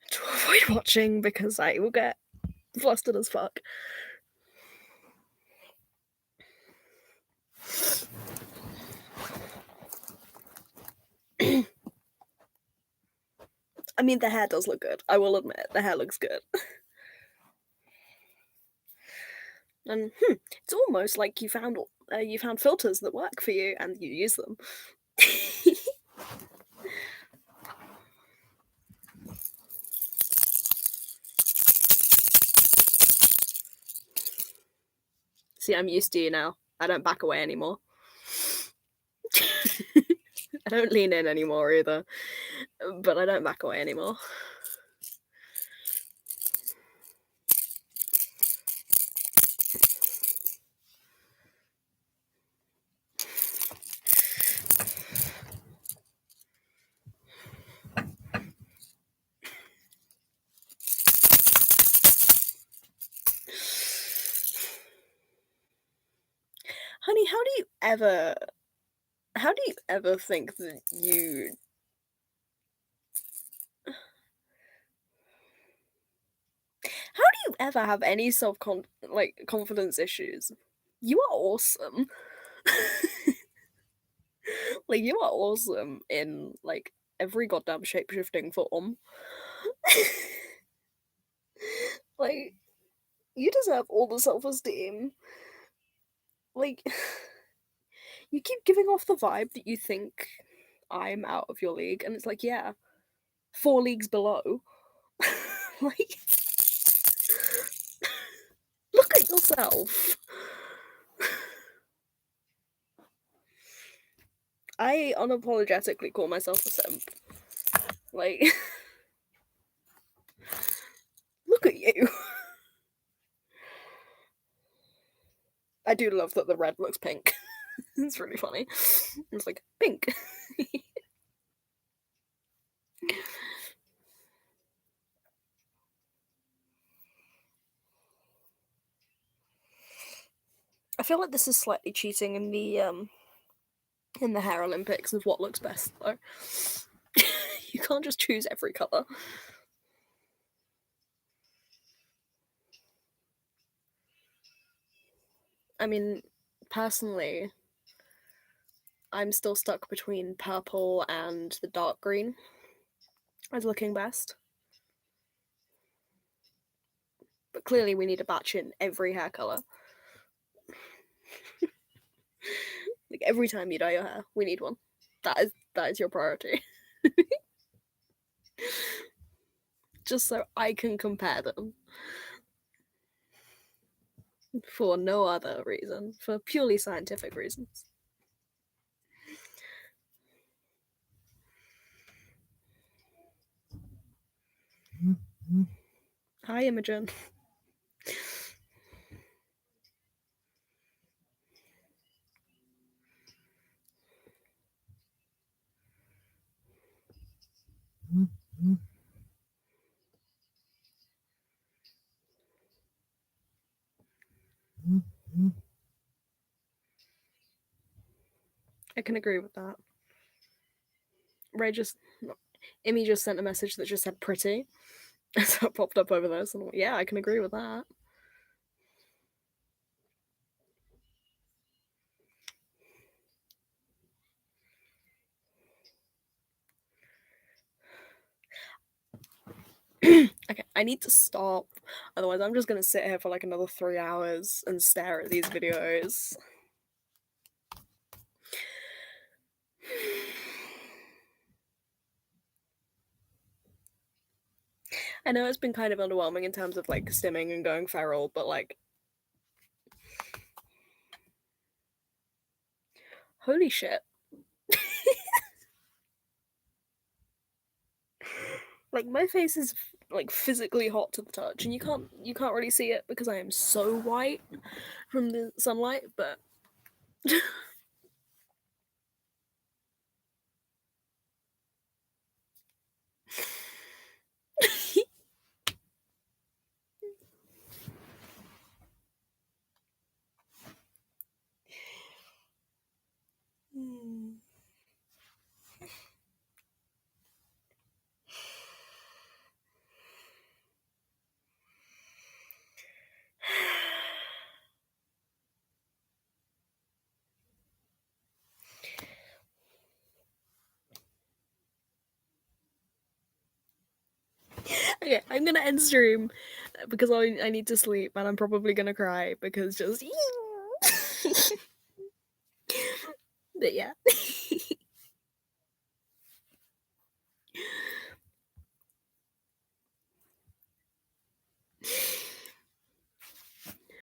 to avoid watching because I will get flustered as fuck. I mean, the hair does look good. I will admit, the hair looks good. And it's almost like you found filters that work for you and you use them. See, I'm used to you now. I don't back away anymore. I don't lean in anymore either. But I don't back away anymore. Honey, how do you ever think that you how do you ever have any confidence issues? You are awesome. Like, you are awesome in like every goddamn shape-shifting form. Like, you deserve all the self-esteem. Like, you keep giving off the vibe that you think I'm out of your league, and it's like, yeah, 4 leagues below. Like, look at yourself. I unapologetically call myself a simp. Like, look at you. I do love that the red looks pink. It's really funny. It's like, pink. I feel like this is slightly cheating in the hair Olympics of what looks best, though. You can't just choose every colour. I mean, personally, I'm still stuck between purple and the dark green as looking best. But clearly we need a batch in every hair colour. Like, every time you dye your hair, we need one. That is your priority. Just so I can compare them. For no other reason. For purely scientific reasons. Hi, Imogen. I can agree with that. Immy just sent a message that just said pretty. So it popped up over there. So I'm like, yeah, I can agree with that. Okay, I need to stop. Otherwise, I'm just gonna sit here for like another 3 hours and stare at these videos. I know it's been kind of underwhelming in terms of like stimming and going feral, but like, holy shit. Like, my face is like physically hot to the touch, and you can't really see it because I am so white from the sunlight, but okay, I'm gonna end stream because I need to sleep, and I'm probably gonna cry because just but yeah.